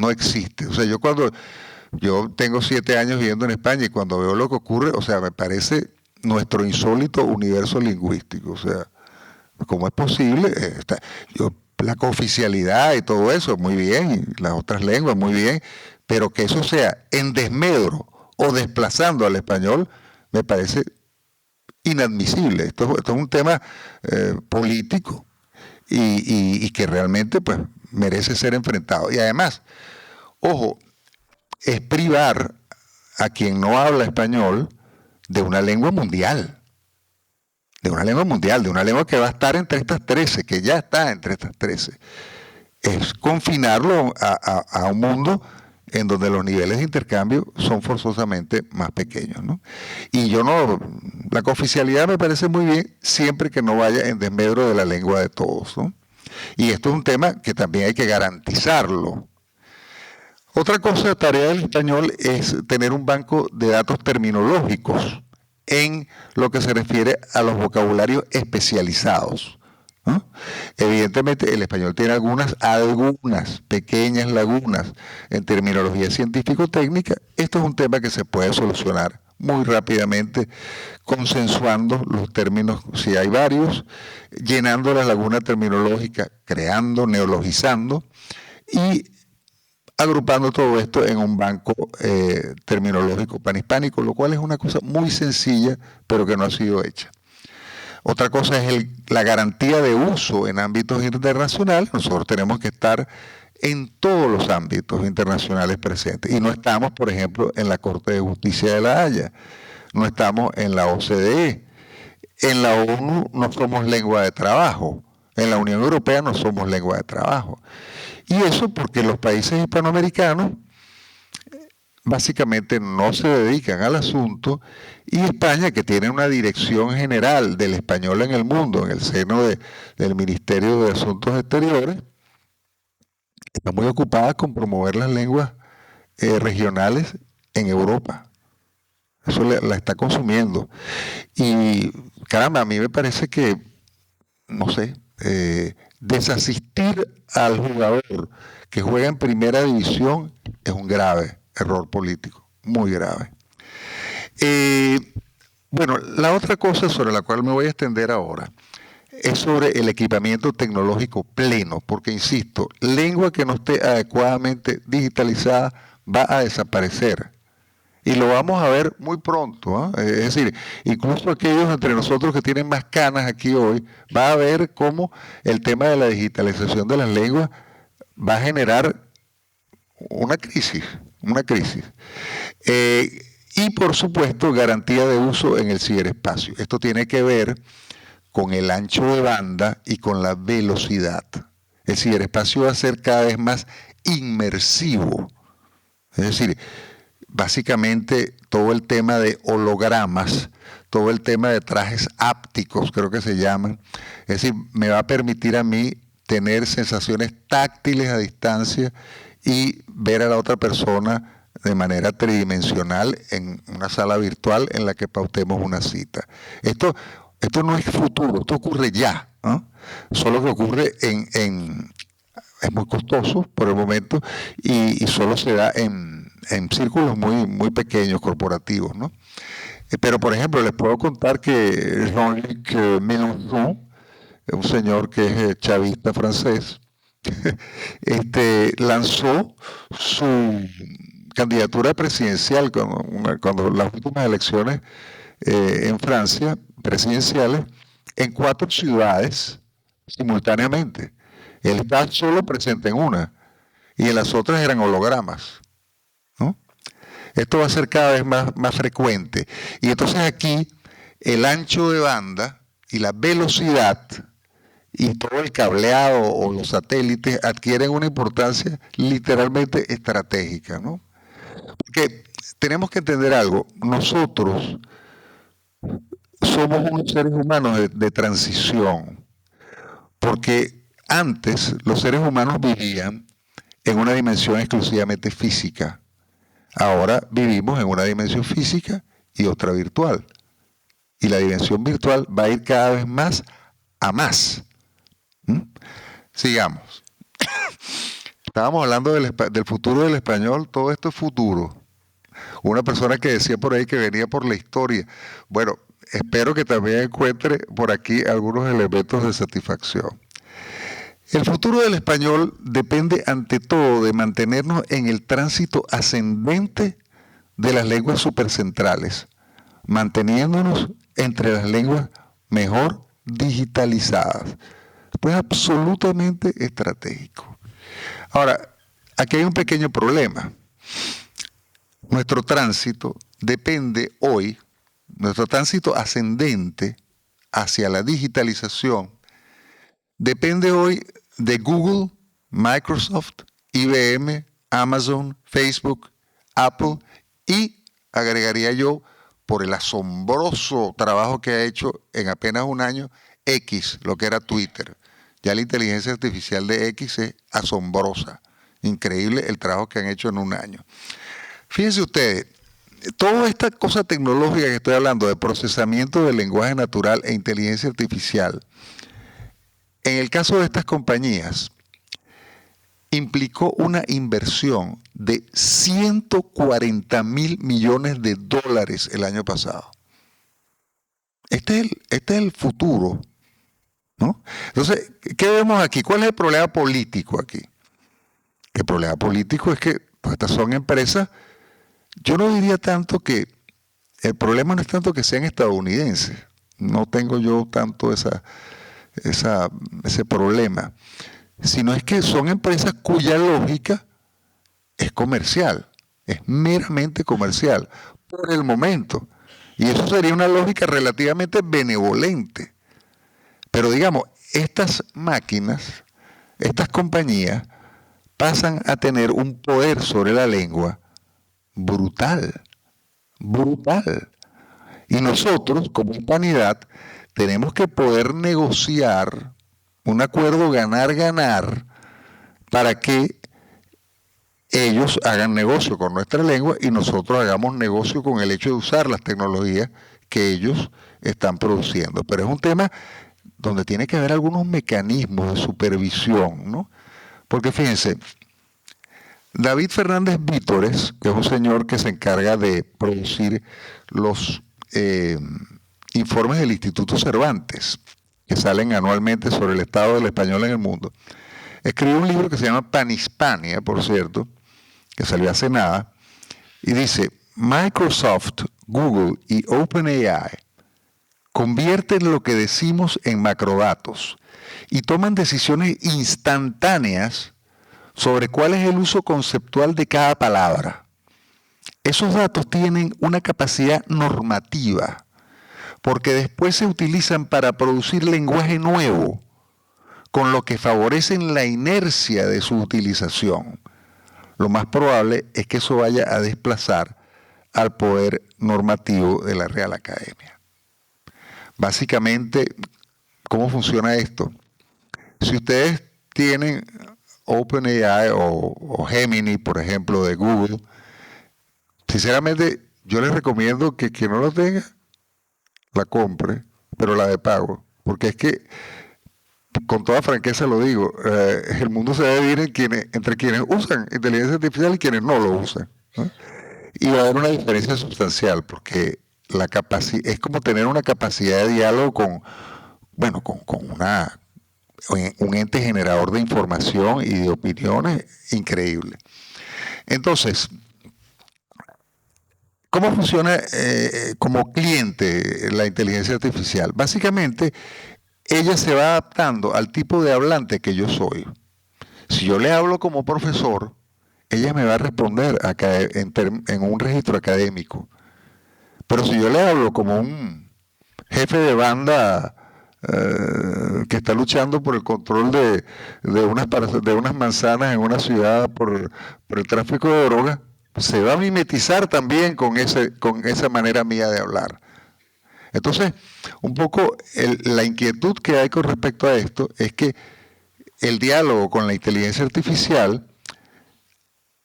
no existe. O sea, yo tengo 7 años viviendo en España y cuando veo lo que ocurre, o sea, me parece nuestro insólito universo lingüístico. O sea, ¿cómo es posible? La cooficialidad y todo eso, muy bien, y las otras lenguas, muy bien, pero que eso sea en desmedro o desplazando al español, me parece inadmisible. Esto es un tema político y que realmente pues merece ser enfrentado. Y además, ojo, es privar a quien no habla español de una lengua mundial. De una lengua mundial, de una lengua que va a estar entre estas 13, que ya está entre estas 13. Es confinarlo a un mundo en donde los niveles de intercambio son forzosamente más pequeños, ¿no? Y la cooficialidad me parece muy bien siempre que no vaya en desmedro de la lengua de todos, ¿no? Y esto es un tema que también hay que garantizarlo. Otra cosa, tarea del español, es tener un banco de datos terminológicos en lo que se refiere a los vocabularios especializados, ¿no? Evidentemente el español tiene algunas pequeñas lagunas en terminología científico-técnica. Esto es un tema que se puede solucionar muy rápidamente, consensuando los términos, si hay varios, llenando la laguna terminológica, creando, neologizando y agrupando todo esto en un banco terminológico panhispánico, lo cual es una cosa muy sencilla, pero que no ha sido hecha. Otra cosa es la garantía de uso en ámbitos internacionales. Nosotros tenemos que estar en todos los ámbitos internacionales presentes. Y no estamos, por ejemplo, en la Corte de Justicia de La Haya, no estamos en la OCDE. En la ONU no somos lengua de trabajo. En la Unión Europea no somos lengua de trabajo. Y eso porque los países hispanoamericanos básicamente no se dedican al asunto, y España, que tiene una dirección general del español en el mundo en el seno del Ministerio de Asuntos Exteriores, está muy ocupada con promover las lenguas regionales en Europa. Eso la está consumiendo. Y caramba, a mí me parece que, no sé, desasistir al jugador que juega en primera división es un grave error político, muy grave. Bueno, la otra cosa sobre la cual me voy a extender ahora es sobre el equipamiento tecnológico pleno, porque insisto, lengua que no esté adecuadamente digitalizada va a desaparecer. Y lo vamos a ver muy pronto, ¿eh? Es decir, incluso aquellos entre nosotros que tienen más canas aquí hoy, va a ver cómo el tema de la digitalización de las lenguas va a generar una crisis, una crisis. Y por supuesto, garantía de uso en el ciberespacio. Esto tiene que ver con el ancho de banda y con la velocidad. El ciberespacio va a ser cada vez más inmersivo. Es decir, básicamente todo el tema de hologramas, todo el tema de trajes ápticos, creo que se llaman. Es decir, me va a permitir a mí tener sensaciones táctiles a distancia y ver a la otra persona de manera tridimensional en una sala virtual en la que pautemos una cita. Esto no es futuro, esto ocurre ya, ¿no? Solo que ocurre es muy costoso por el momento y solo se da en círculos muy, muy pequeños, corporativos, ¿no? Pero, por ejemplo, les puedo contar que Jean-Luc Mélenchon, un señor que es chavista francés, lanzó su candidatura presidencial cuando las últimas elecciones en Francia, presidenciales, en 4 ciudades simultáneamente. Él está solo presente en una y en las otras eran hologramas, ¿no? Esto va a ser cada vez más frecuente. Y entonces aquí el ancho de banda y la velocidad y todo el cableado o los satélites adquieren una importancia literalmente estratégica, ¿no? Porque tenemos que entender algo, nosotros somos unos seres humanos de transición, porque antes los seres humanos vivían en una dimensión exclusivamente física, ahora vivimos en una dimensión física y otra virtual, y la dimensión virtual va a ir cada vez más a más. Sigamos. Estábamos hablando del futuro del español, todo esto es futuro. Una persona que decía por ahí que venía por la historia. Bueno, espero que también encuentre por aquí algunos elementos de satisfacción. El futuro del español depende ante todo de mantenernos en el tránsito ascendente de las lenguas supercentrales, manteniéndonos entre las lenguas mejor digitalizadas. Pues absolutamente estratégico. Ahora, aquí hay un pequeño problema. Nuestro tránsito depende hoy, nuestro tránsito ascendente hacia la digitalización, depende hoy de Google, Microsoft, IBM, Amazon, Facebook, Apple y, agregaría yo, por el asombroso trabajo que ha hecho en apenas un año X, lo que era Twitter. Ya la inteligencia artificial de X es asombrosa, increíble el trabajo que han hecho en un año. Fíjense ustedes, toda esta cosa tecnológica que estoy hablando de procesamiento del lenguaje natural e inteligencia artificial, en el caso de estas compañías, implicó una inversión de 140.000 millones de dólares el año pasado. Este es el futuro, ¿no? Entonces, ¿qué vemos aquí? ¿Cuál es el problema político aquí? El problema político es que pues, estas son empresas, yo no diría tanto que, el problema no es tanto que sean estadounidenses, no tengo yo tanto ese problema, sino es que son empresas cuya lógica es comercial, es meramente comercial, por el momento. Y eso sería una lógica relativamente benevolente. Pero digamos, estas máquinas, estas compañías, pasan a tener un poder sobre la lengua brutal, brutal. Y nosotros, como humanidad, tenemos que poder negociar un acuerdo ganar-ganar para que ellos hagan negocio con nuestra lengua y nosotros hagamos negocio con el hecho de usar las tecnologías que ellos están produciendo. Pero es un tema donde tiene que haber algunos mecanismos de supervisión, ¿no? Porque fíjense, David Fernández Vítores, que es un señor que se encarga de producir los informes del Instituto Cervantes, que salen anualmente sobre el estado del español en el mundo, escribió un libro que se llama Panhispania, por cierto, que salió hace nada, y dice: Microsoft, Google y OpenAI convierten lo que decimos en macrodatos y toman decisiones instantáneas sobre cuál es el uso conceptual de cada palabra. Esos datos tienen una capacidad normativa, porque después se utilizan para producir lenguaje nuevo, con lo que favorecen la inercia de su utilización. Lo más probable es que eso vaya a desplazar al poder normativo de la Real Academia. Básicamente, ¿cómo funciona esto? Si ustedes tienen OpenAI o Gemini, por ejemplo, de Google, sinceramente yo les recomiendo que quien no lo tenga, la compre, pero la de pago. Porque es que, con toda franqueza lo digo, el mundo se debe dividir entre quienes usan inteligencia artificial y quienes no lo usan, ¿no? Y va a haber una diferencia sustancial, porque es como tener una capacidad de diálogo con un ente generador de información y de opiniones increíble. Entonces, ¿cómo funciona como cliente la inteligencia artificial? Básicamente, ella se va adaptando al tipo de hablante que yo soy. Si yo le hablo como profesor, ella me va a responder en un registro académico. Pero si yo le hablo como un jefe de banda que está luchando por el control de unas manzanas en una ciudad por el tráfico de drogas, se va a mimetizar también con esa manera mía de hablar. Entonces, un poco la inquietud que hay con respecto a esto es que el diálogo con la inteligencia artificial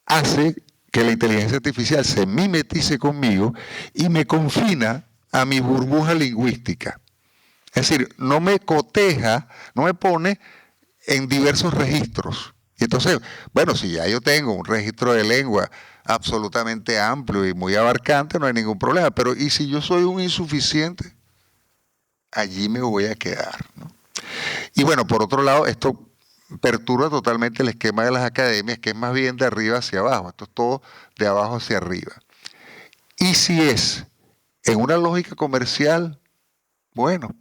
hace que la inteligencia artificial se mimetice conmigo y me confina a mi burbuja lingüística. Es decir, no me coteja, no me pone en diversos registros. Y entonces, bueno, si ya yo tengo un registro de lengua absolutamente amplio y muy abarcante, no hay ningún problema. Pero ¿y si yo soy un insuficiente? Allí me voy a quedar, ¿no? Y bueno, por otro lado, esto perturba totalmente el esquema de las academias, que es más bien de arriba hacia abajo. Esto es todo de abajo hacia arriba. Y si es en una lógica comercial, bueno,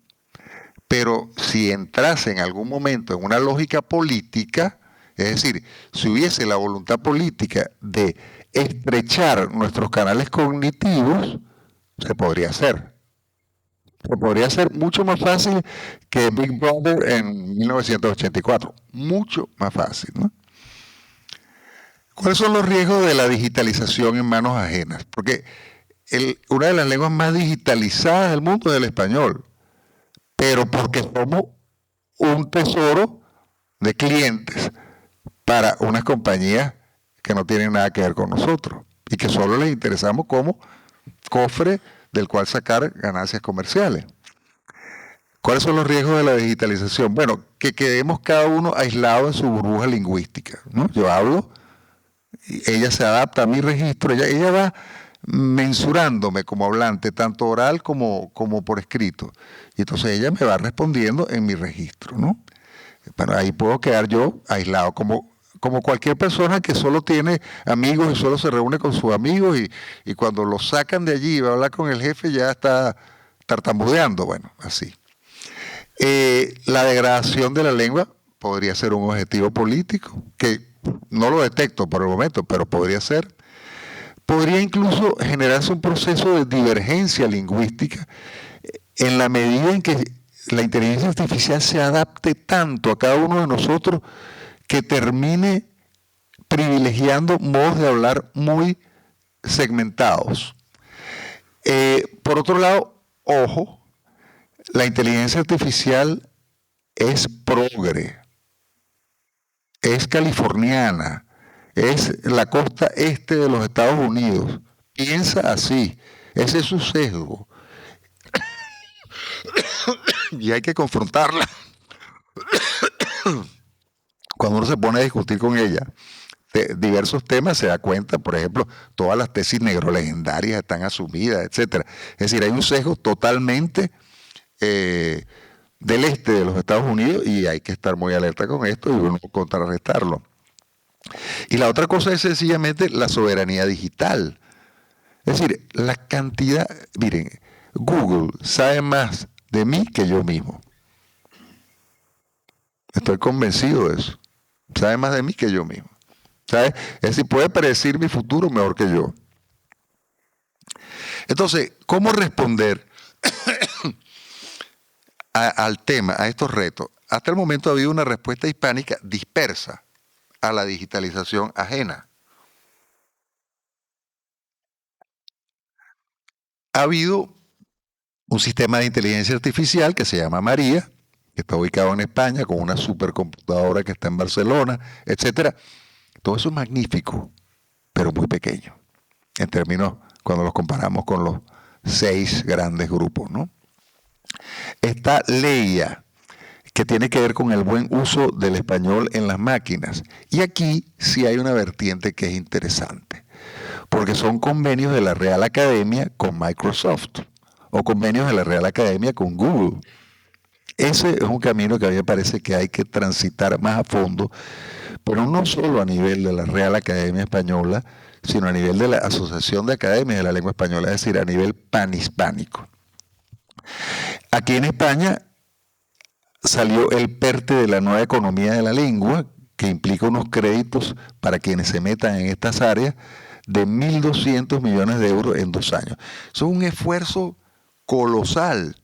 pero si entrase en algún momento en una lógica política, es decir, si hubiese la voluntad política de estrechar nuestros canales cognitivos, se podría hacer. Se podría hacer mucho más fácil que Big Brother en 1984. Mucho más fácil, ¿no? ¿Cuáles son los riesgos de la digitalización en manos ajenas? Porque una de las lenguas más digitalizadas del mundo es el español, pero porque somos un tesoro de clientes para unas compañías que no tienen nada que ver con nosotros y que solo les interesamos como cofre del cual sacar ganancias comerciales. ¿Cuáles son los riesgos de la digitalización? Bueno, que quedemos cada uno aislado en su burbuja lingüística, ¿no? Yo hablo, ella se adapta a mi registro, ella va mensurándome como hablante, tanto oral como por escrito. Y entonces ella me va respondiendo en mi registro, ¿no? Bueno, ahí puedo quedar yo aislado, como cualquier persona que solo tiene amigos y solo se reúne con sus amigos y cuando lo sacan de allí y va a hablar con el jefe ya está tartamudeando, bueno, así. La degradación de la lengua podría ser un objetivo político, que no lo detecto por el momento, pero podría ser. Podría incluso generarse un proceso de divergencia lingüística en la medida en que la inteligencia artificial se adapte tanto a cada uno de nosotros que termine privilegiando modos de hablar muy segmentados. Por otro lado, ojo, la inteligencia artificial es progre, es californiana, es la costa este de los Estados Unidos. Piensa así, ese es su sesgo. y hay que confrontarla. Cuando uno se pone a discutir con ella de diversos temas, se da cuenta, por ejemplo, todas las tesis negrolegendarias están asumidas, etcétera. Es decir, hay un sesgo totalmente del este de los Estados Unidos y hay que estar muy alerta con esto y uno contrarrestarlo. Y la otra cosa es sencillamente la soberanía digital. Es decir, la cantidad, miren, Google sabe más de mí que yo mismo. Estoy convencido de eso. Sabe más de mí que yo mismo. ¿Sabe? Es decir, puede predecir mi futuro mejor que yo. Entonces, ¿cómo responder al tema, a estos retos? Hasta el momento ha habido una respuesta hispánica dispersa a la digitalización ajena. Ha habido un sistema de inteligencia artificial que se llama María, que está ubicado en España, con una supercomputadora que está en Barcelona, etcétera. Todo eso es magnífico, pero muy pequeño, en términos, cuando los comparamos con los 6 grandes grupos, ¿no? Está Leia, que tiene que ver con el buen uso del español en las máquinas. Y aquí sí hay una vertiente que es interesante, porque son convenios de la Real Academia con Microsoft, o convenios de la Real Academia con Google. Ese es un camino que a mí me parece que hay que transitar más a fondo, pero no solo a nivel de la Real Academia Española, sino a nivel de la Asociación de Academias de la Lengua Española, es decir, a nivel panhispánico. Aquí en España salió el PERTE de la nueva economía de la lengua, que implica unos créditos para quienes se metan en estas áreas de 1.200 millones de euros en 2 años. Eso es un esfuerzo colosal.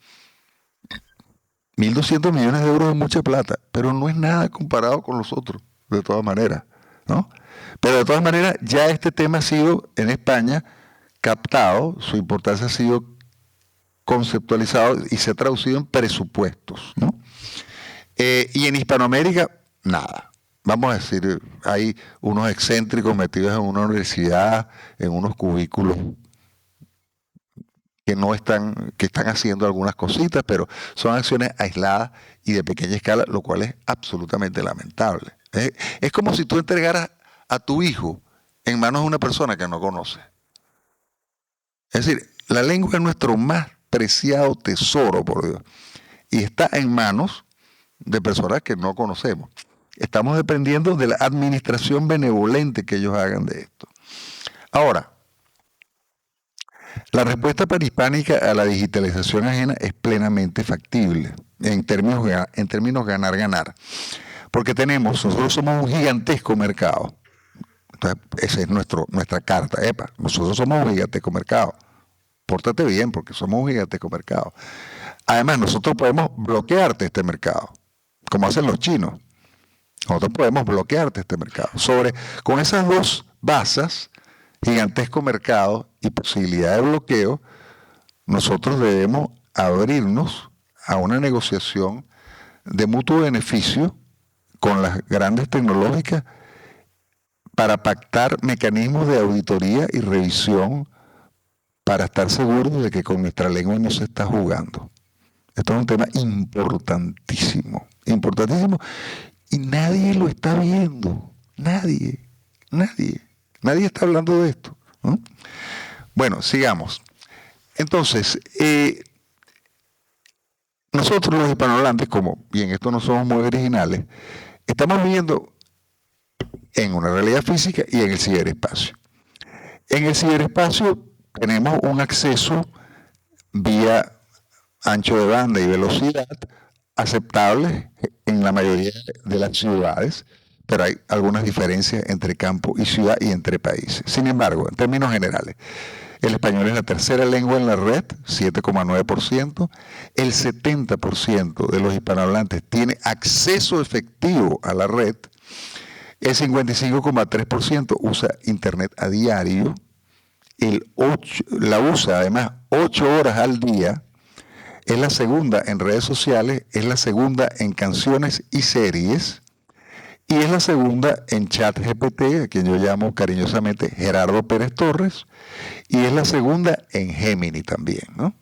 1.200 millones de euros es mucha plata, pero no es nada comparado con los otros, de todas maneras, ¿no? Pero de todas maneras, ya este tema ha sido en España captado, su importancia ha sido conceptualizado y se ha traducido en presupuestos, ¿no? Y en Hispanoamérica, nada. Vamos a decir, hay unos excéntricos metidos en una universidad, en unos cubículos que están haciendo algunas cositas, pero son acciones aisladas y de pequeña escala, lo cual es absolutamente lamentable. Es como si tú entregaras a tu hijo en manos de una persona que no conoces. Es decir, la lengua es nuestro más preciado tesoro, por Dios, y está en manos de personas que no conocemos. Estamos dependiendo de la administración benevolente que ellos hagan de esto. Ahora, la respuesta panhispánica a la digitalización ajena es plenamente factible, en términos ganar-ganar. Porque nosotros somos un gigantesco mercado. Entonces, esa es nuestra carta. Nosotros somos un gigantesco mercado. Pórtate bien, porque somos un gigantesco mercado. Además, nosotros podemos bloquearte este mercado, como hacen los chinos. Nosotros podemos bloquearte este mercado. Con esas dos bases, gigantesco mercado y posibilidad de bloqueo, nosotros debemos abrirnos a una negociación de mutuo beneficio con las grandes tecnológicas para pactar mecanismos de auditoría y revisión para estar seguros de que con nuestra lengua no se está jugando. Esto es un tema importantísimo, importantísimo, y nadie lo está viendo, nadie está hablando de esto, ¿no? Bueno, sigamos. Entonces, nosotros los hispanohablantes, y en esto no somos muy originales, estamos viviendo en una realidad física y en el ciberespacio. En el ciberespacio tenemos un acceso vía ancho de banda y velocidad aceptable en la mayoría de las ciudades, pero hay algunas diferencias entre campo y ciudad y entre países. Sin embargo, en términos generales, el español es la tercera lengua en la red, 7,9%. El 70% de los hispanohablantes tiene acceso efectivo a la red. El 55,3% usa internet a diario. La usa además 8 horas al día. Es la segunda en redes sociales, es la segunda en canciones y series, y es la segunda en ChatGPT, a quien yo llamo cariñosamente Gerardo Pérez Torres, y es la segunda en Gemini también, ¿no?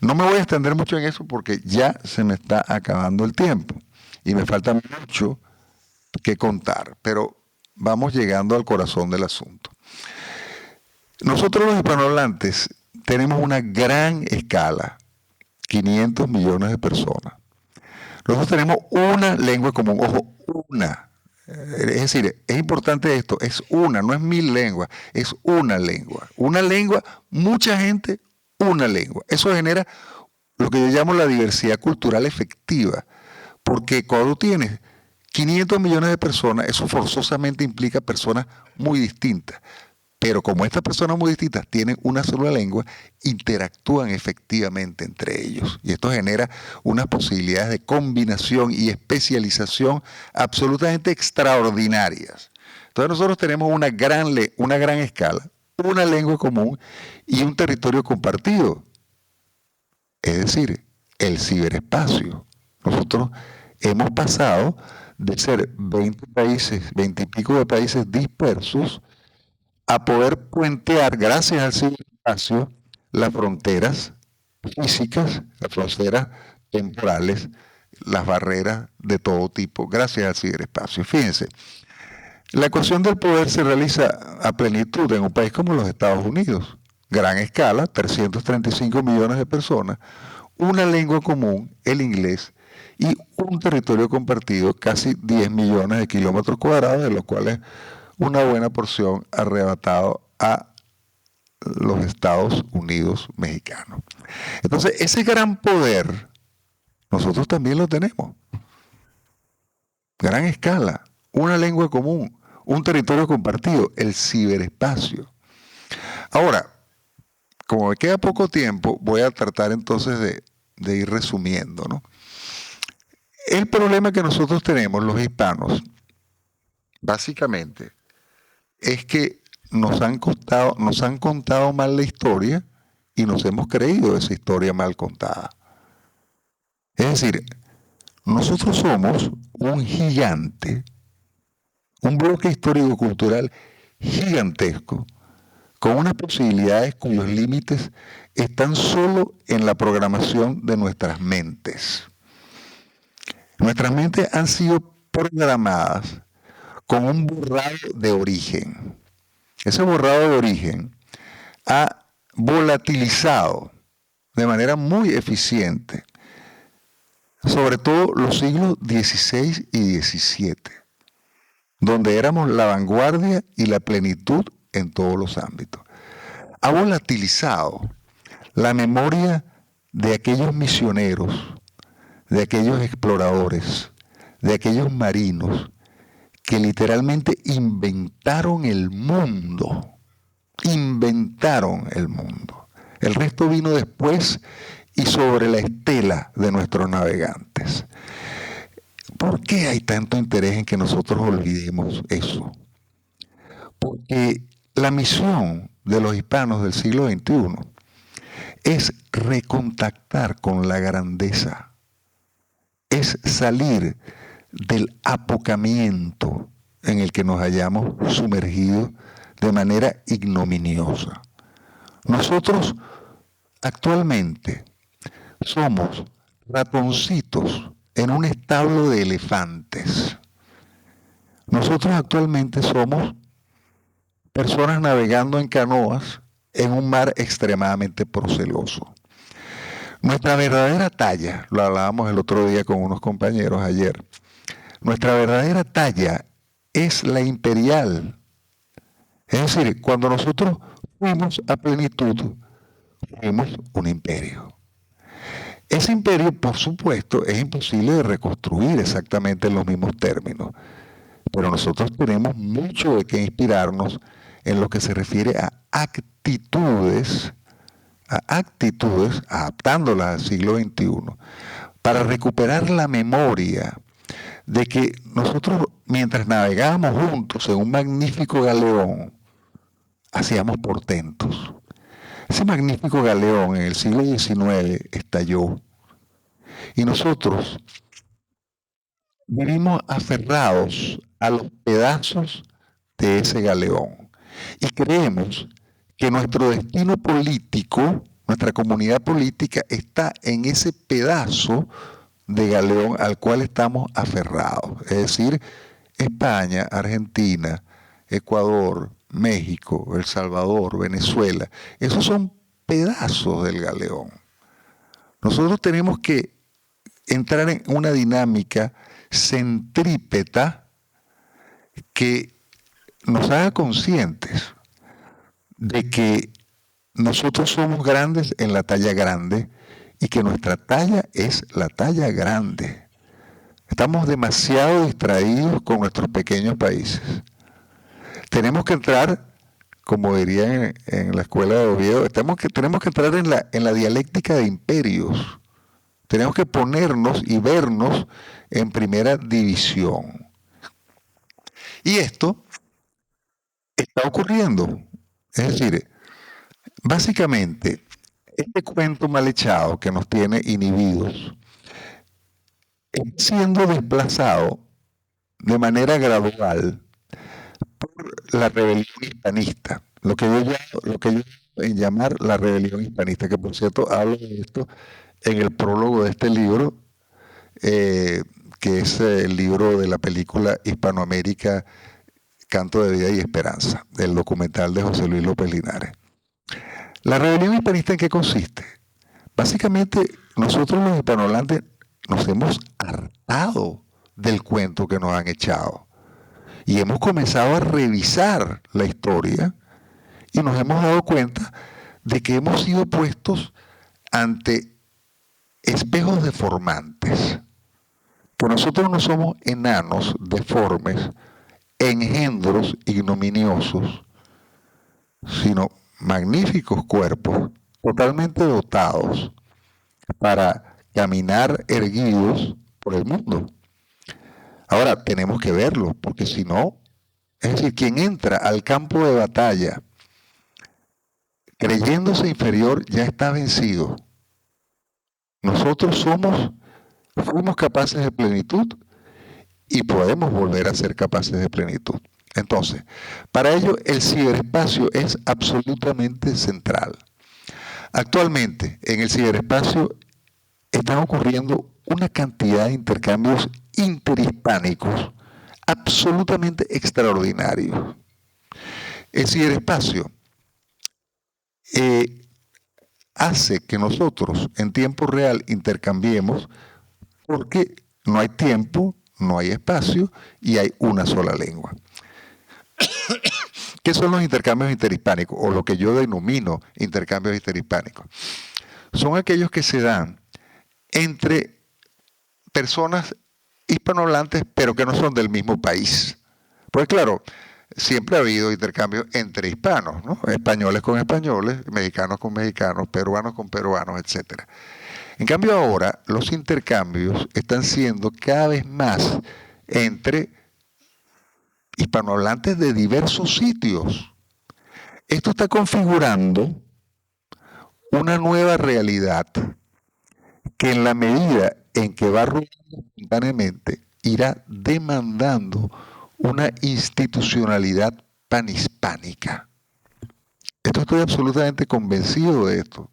No me voy a extender mucho en eso porque ya se me está acabando el tiempo y me falta mucho que contar, pero vamos llegando al corazón del asunto. Nosotros los hispanohablantes tenemos una gran escala, 500 millones de personas. Nosotros tenemos una lengua común, ojo, una. Es decir, es importante esto, es una, no es 1000 lenguas, es una lengua. Una lengua, mucha gente, una lengua. Eso genera lo que yo llamo la diversidad cultural efectiva, porque cuando tienes 500 millones de personas, eso forzosamente implica personas muy distintas. Pero como estas personas muy distintas tienen una sola lengua, interactúan efectivamente entre ellos. Y esto genera unas posibilidades de combinación y especialización absolutamente extraordinarias. Entonces nosotros tenemos una gran escala, una lengua común y un territorio compartido. Es decir, el ciberespacio. Nosotros hemos pasado de ser 20 países, 20 y pico de países dispersos, a poder puentear, gracias al ciberespacio, las fronteras físicas, las fronteras temporales, las barreras de todo tipo, gracias al ciberespacio. Fíjense, la ecuación del poder se realiza a plenitud en un país como los Estados Unidos. Gran escala, 335 millones de personas, una lengua común, el inglés, y un territorio compartido, casi 10 millones de kilómetros cuadrados, de los cuales una buena porción arrebatado a los Estados Unidos mexicanos. Entonces, ese gran poder, nosotros también lo tenemos. Gran escala, una lengua común, un territorio compartido, el ciberespacio. Ahora, como me queda poco tiempo, voy a tratar entonces de ir resumiendo, ¿no? El problema que nosotros tenemos, los hispanos, básicamente, es que nos han contado mal la historia y nos hemos creído esa historia mal contada. Es decir, nosotros somos un gigante, un bloque histórico-cultural gigantesco, con unas posibilidades cuyos límites están solo en la programación de nuestras mentes. Nuestras mentes han sido programadas con un borrado de origen. Ese borrado de origen ha volatilizado de manera muy eficiente, sobre todo los siglos XVI y XVII, donde éramos la vanguardia y la plenitud en todos los ámbitos. Ha volatilizado la memoria de aquellos misioneros, de aquellos exploradores, de aquellos marinos que literalmente inventaron el mundo. Inventaron el mundo. El resto vino después y sobre la estela de nuestros navegantes. ¿Por qué hay tanto interés en que nosotros olvidemos eso? Porque la misión de los hispanos del siglo XXI es recontactar con la grandeza, es salir del apocamiento en el que nos hayamos sumergido de manera ignominiosa. Nosotros actualmente somos ratoncitos en un establo de elefantes. Nosotros actualmente somos personas navegando en canoas en un mar extremadamente proceloso. Nuestra verdadera talla, lo hablábamos el otro día con unos compañeros ayer, nuestra verdadera talla es la imperial. Es decir, cuando nosotros fuimos a plenitud, fuimos un imperio. Ese imperio, por supuesto, es imposible de reconstruir exactamente en los mismos términos, pero nosotros tenemos mucho de qué inspirarnos en lo que se refiere a actitudes, adaptándolas al siglo XXI, para recuperar la memoria de que nosotros, mientras navegábamos juntos en un magnífico galeón, hacíamos portentos. Ese magnífico galeón en el siglo XIX estalló y nosotros vivimos aferrados a los pedazos de ese galeón y creemos que nuestro destino político nuestra comunidad política está en ese pedazo de galeón al cual estamos aferrados. Es decir, España, Argentina, Ecuador, México, El Salvador, Venezuela. Esos son pedazos del galeón. Nosotros tenemos que entrar en una dinámica centrípeta que nos haga conscientes de que nosotros somos grandes en la talla grande y que nuestra talla es la talla grande. Estamos demasiado distraídos con nuestros pequeños países. Tenemos que entrar, como dirían en la escuela de Oviedo, tenemos que entrar en la dialéctica de imperios. Tenemos que ponernos y vernos en primera división. Y esto está ocurriendo. Es decir, básicamente, este cuento mal echado que nos tiene inhibidos está siendo desplazado de manera gradual por la rebelión hispanista, lo que yo llamo en llamar la rebelión hispanista, que por cierto hablo de esto en el prólogo de este libro, que es el libro de la película Hispanoamérica, Canto de Vida y Esperanza, del documental de José Luis López Linares. ¿La rebelión hispanista en qué consiste? Básicamente, nosotros los hispanohablantes nos hemos hartado del cuento que nos han echado y hemos comenzado a revisar la historia y nos hemos dado cuenta de que hemos sido puestos ante espejos deformantes, que nosotros no somos enanos deformes, engendros ignominiosos, sino magníficos cuerpos totalmente dotados para caminar erguidos por el mundo. Ahora, tenemos que verlo, porque si no, es decir, quien entra al campo de batalla creyéndose inferior ya está vencido. Nosotros fuimos capaces de plenitud y podemos volver a ser capaces de plenitud. Entonces, para ello el ciberespacio es absolutamente central. Actualmente, en el ciberespacio están ocurriendo una cantidad de intercambios interhispánicos absolutamente extraordinarios. El ciberespacio hace que nosotros en tiempo real intercambiemos porque no hay tiempo, no hay espacio y hay una sola lengua. ¿Qué son los intercambios interhispánicos? O lo que yo denomino intercambios interhispánicos. Son aquellos que se dan entre personas hispanohablantes, pero que no son del mismo país. Pues claro, siempre ha habido intercambios entre hispanos, ¿no? Españoles con españoles, mexicanos con mexicanos, peruanos con peruanos, etc. En cambio ahora, los intercambios están siendo cada vez más entre hispanohablantes de diversos sitios. Esto está configurando una nueva realidad que en la medida en que va rodando espontáneamente irá demandando una institucionalidad panhispánica. Esto estoy absolutamente convencido de esto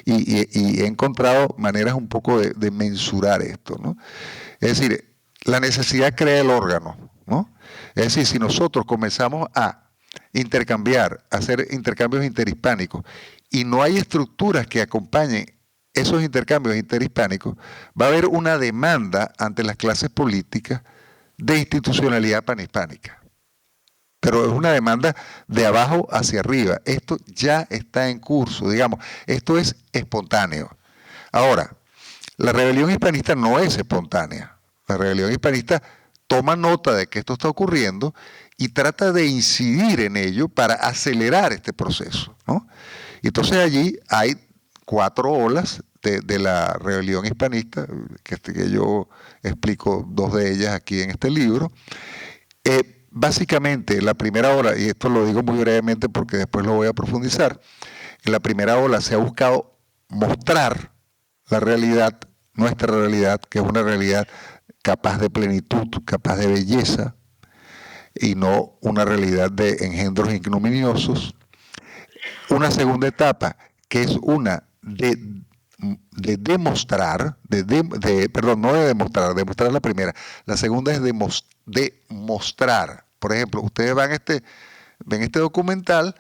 y he encontrado maneras un poco de mensurar esto, ¿no? Es decir, la necesidad crea el órgano, ¿no? Es decir, si nosotros comenzamos a intercambiar, a hacer intercambios interhispánicos y no hay estructuras que acompañen esos intercambios interhispánicos, va a haber una demanda ante las clases políticas de institucionalidad panhispánica. Pero es una demanda de abajo hacia arriba. Esto ya está en curso, digamos. Esto es espontáneo. Ahora, la rebelión hispanista no es espontánea. La rebelión hispanista toma nota de que esto está ocurriendo y trata de incidir en ello para acelerar este proceso, ¿no? Y entonces allí hay 4 olas de la rebelión hispanista, que yo explico 2 de ellas aquí en este libro. Básicamente, la primera ola, y esto lo digo muy brevemente porque después lo voy a profundizar, en la primera ola se ha buscado mostrar la realidad, nuestra realidad, que es una realidad capaz de plenitud, capaz de belleza, y no una realidad de engendros ignominiosos. Una segunda etapa que es una de demostrar, perdón, no de demostrar, demostrar la primera. La segunda es demostrar. Por ejemplo, ustedes ven este documental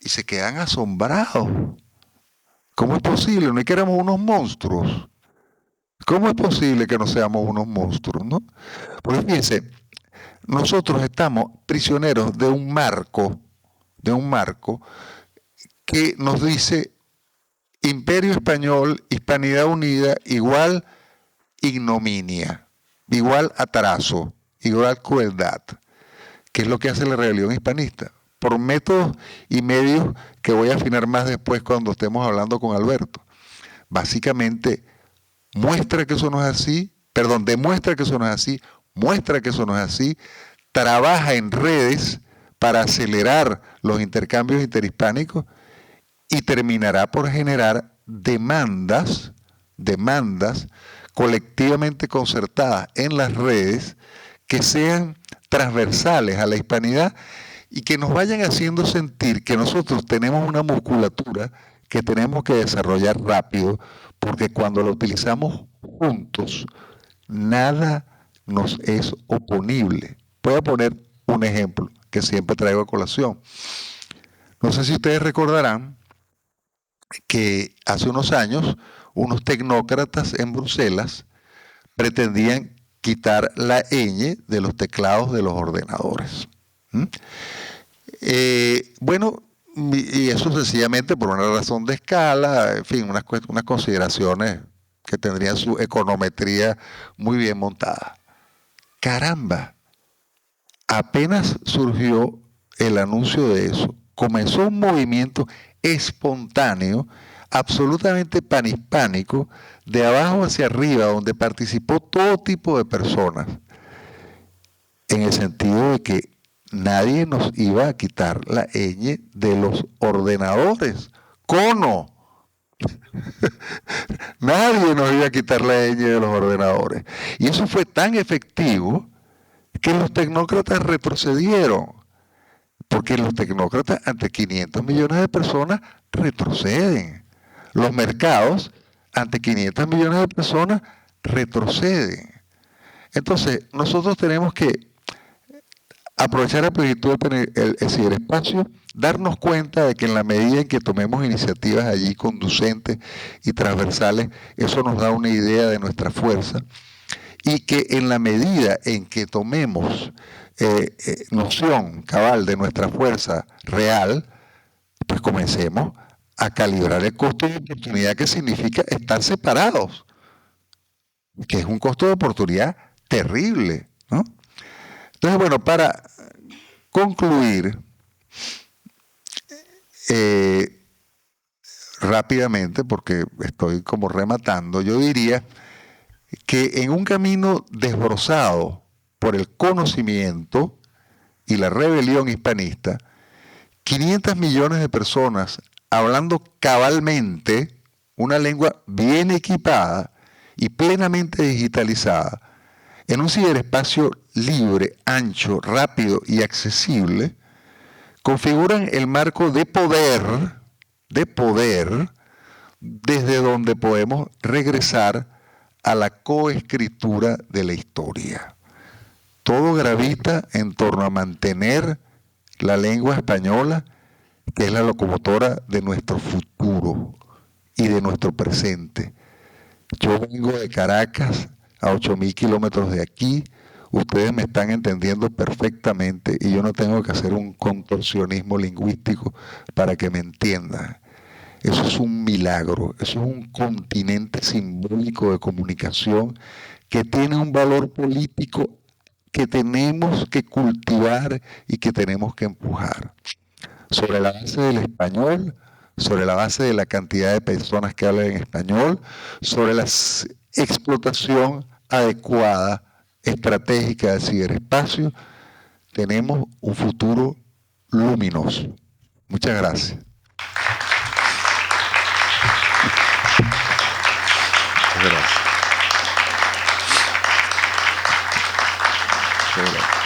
y se quedan asombrados. ¿Cómo es posible? No es que éramos unos monstruos. ¿Cómo es posible que no seamos unos monstruos, no? Porque fíjense, nosotros estamos prisioneros de un marco que nos dice Imperio Español, Hispanidad Unida, igual ignominia, igual atraso, igual crueldad, que es lo que hace la rebelión hispanista, por métodos y medios que voy a afinar más después cuando estemos hablando con Alberto. Básicamente muestra que eso no es así, demuestra que eso no es así, muestra que eso no es así, trabaja en redes para acelerar los intercambios interhispánicos y terminará por generar demandas colectivamente concertadas en las redes que sean transversales a la hispanidad y que nos vayan haciendo sentir que nosotros tenemos una musculatura que tenemos que desarrollar rápido, porque cuando la utilizamos juntos, nada nos es oponible. Voy a poner un ejemplo que siempre traigo a colación. No sé si ustedes recordarán que hace unos años unos tecnócratas en Bruselas pretendían quitar la ñ de los teclados de los ordenadores. Bueno, y eso sencillamente por una razón de escala, en fin, unas consideraciones que tendrían su econometría muy bien montada. Caramba, apenas surgió el anuncio de eso, comenzó un movimiento espontáneo, absolutamente panhispánico, de abajo hacia arriba, donde participó todo tipo de personas, en el sentido de que nadie nos iba a quitar la ñ de los ordenadores. ¡Cono! Nadie nos iba a quitar la ñ de los ordenadores. Y eso fue tan efectivo que los tecnócratas retrocedieron. Porque los tecnócratas ante 500 millones de personas retroceden. Los mercados ante 500 millones de personas retroceden. Entonces, nosotros tenemos que aprovechar a plenitud el ciberespacio, darnos cuenta de que en la medida en que tomemos iniciativas allí conducentes y transversales, eso nos da una idea de nuestra fuerza, y que en la medida en que tomemos noción cabal de nuestra fuerza real, pues comencemos a calibrar el costo de oportunidad que significa estar separados, que es un costo de oportunidad terrible, ¿no? Entonces, bueno, para concluir rápidamente, porque estoy como rematando, yo diría que en un camino desbrozado por el conocimiento y la rebelión hispanista, 500 millones de personas hablando cabalmente una lengua bien equipada y plenamente digitalizada, en un ciberespacio libre, ancho, rápido y accesible, configuran el marco de poder, desde donde podemos regresar a la coescritura de la historia. Todo gravita en torno a mantener la lengua española, que es la locomotora de nuestro futuro y de nuestro presente. Yo vengo de Caracas, a 8.000 kilómetros de aquí, ustedes me están entendiendo perfectamente y yo no tengo que hacer un contorsionismo lingüístico para que me entiendan. Eso es un milagro, eso es un continente simbólico de comunicación que tiene un valor político que tenemos que cultivar y que tenemos que empujar. Sobre la base del español, sobre la base de la cantidad de personas que hablan en español, sobre la explotación adecuada, estratégica del ciberespacio, tenemos un futuro luminoso. Muchas gracias. Muchas gracias. Muchas gracias.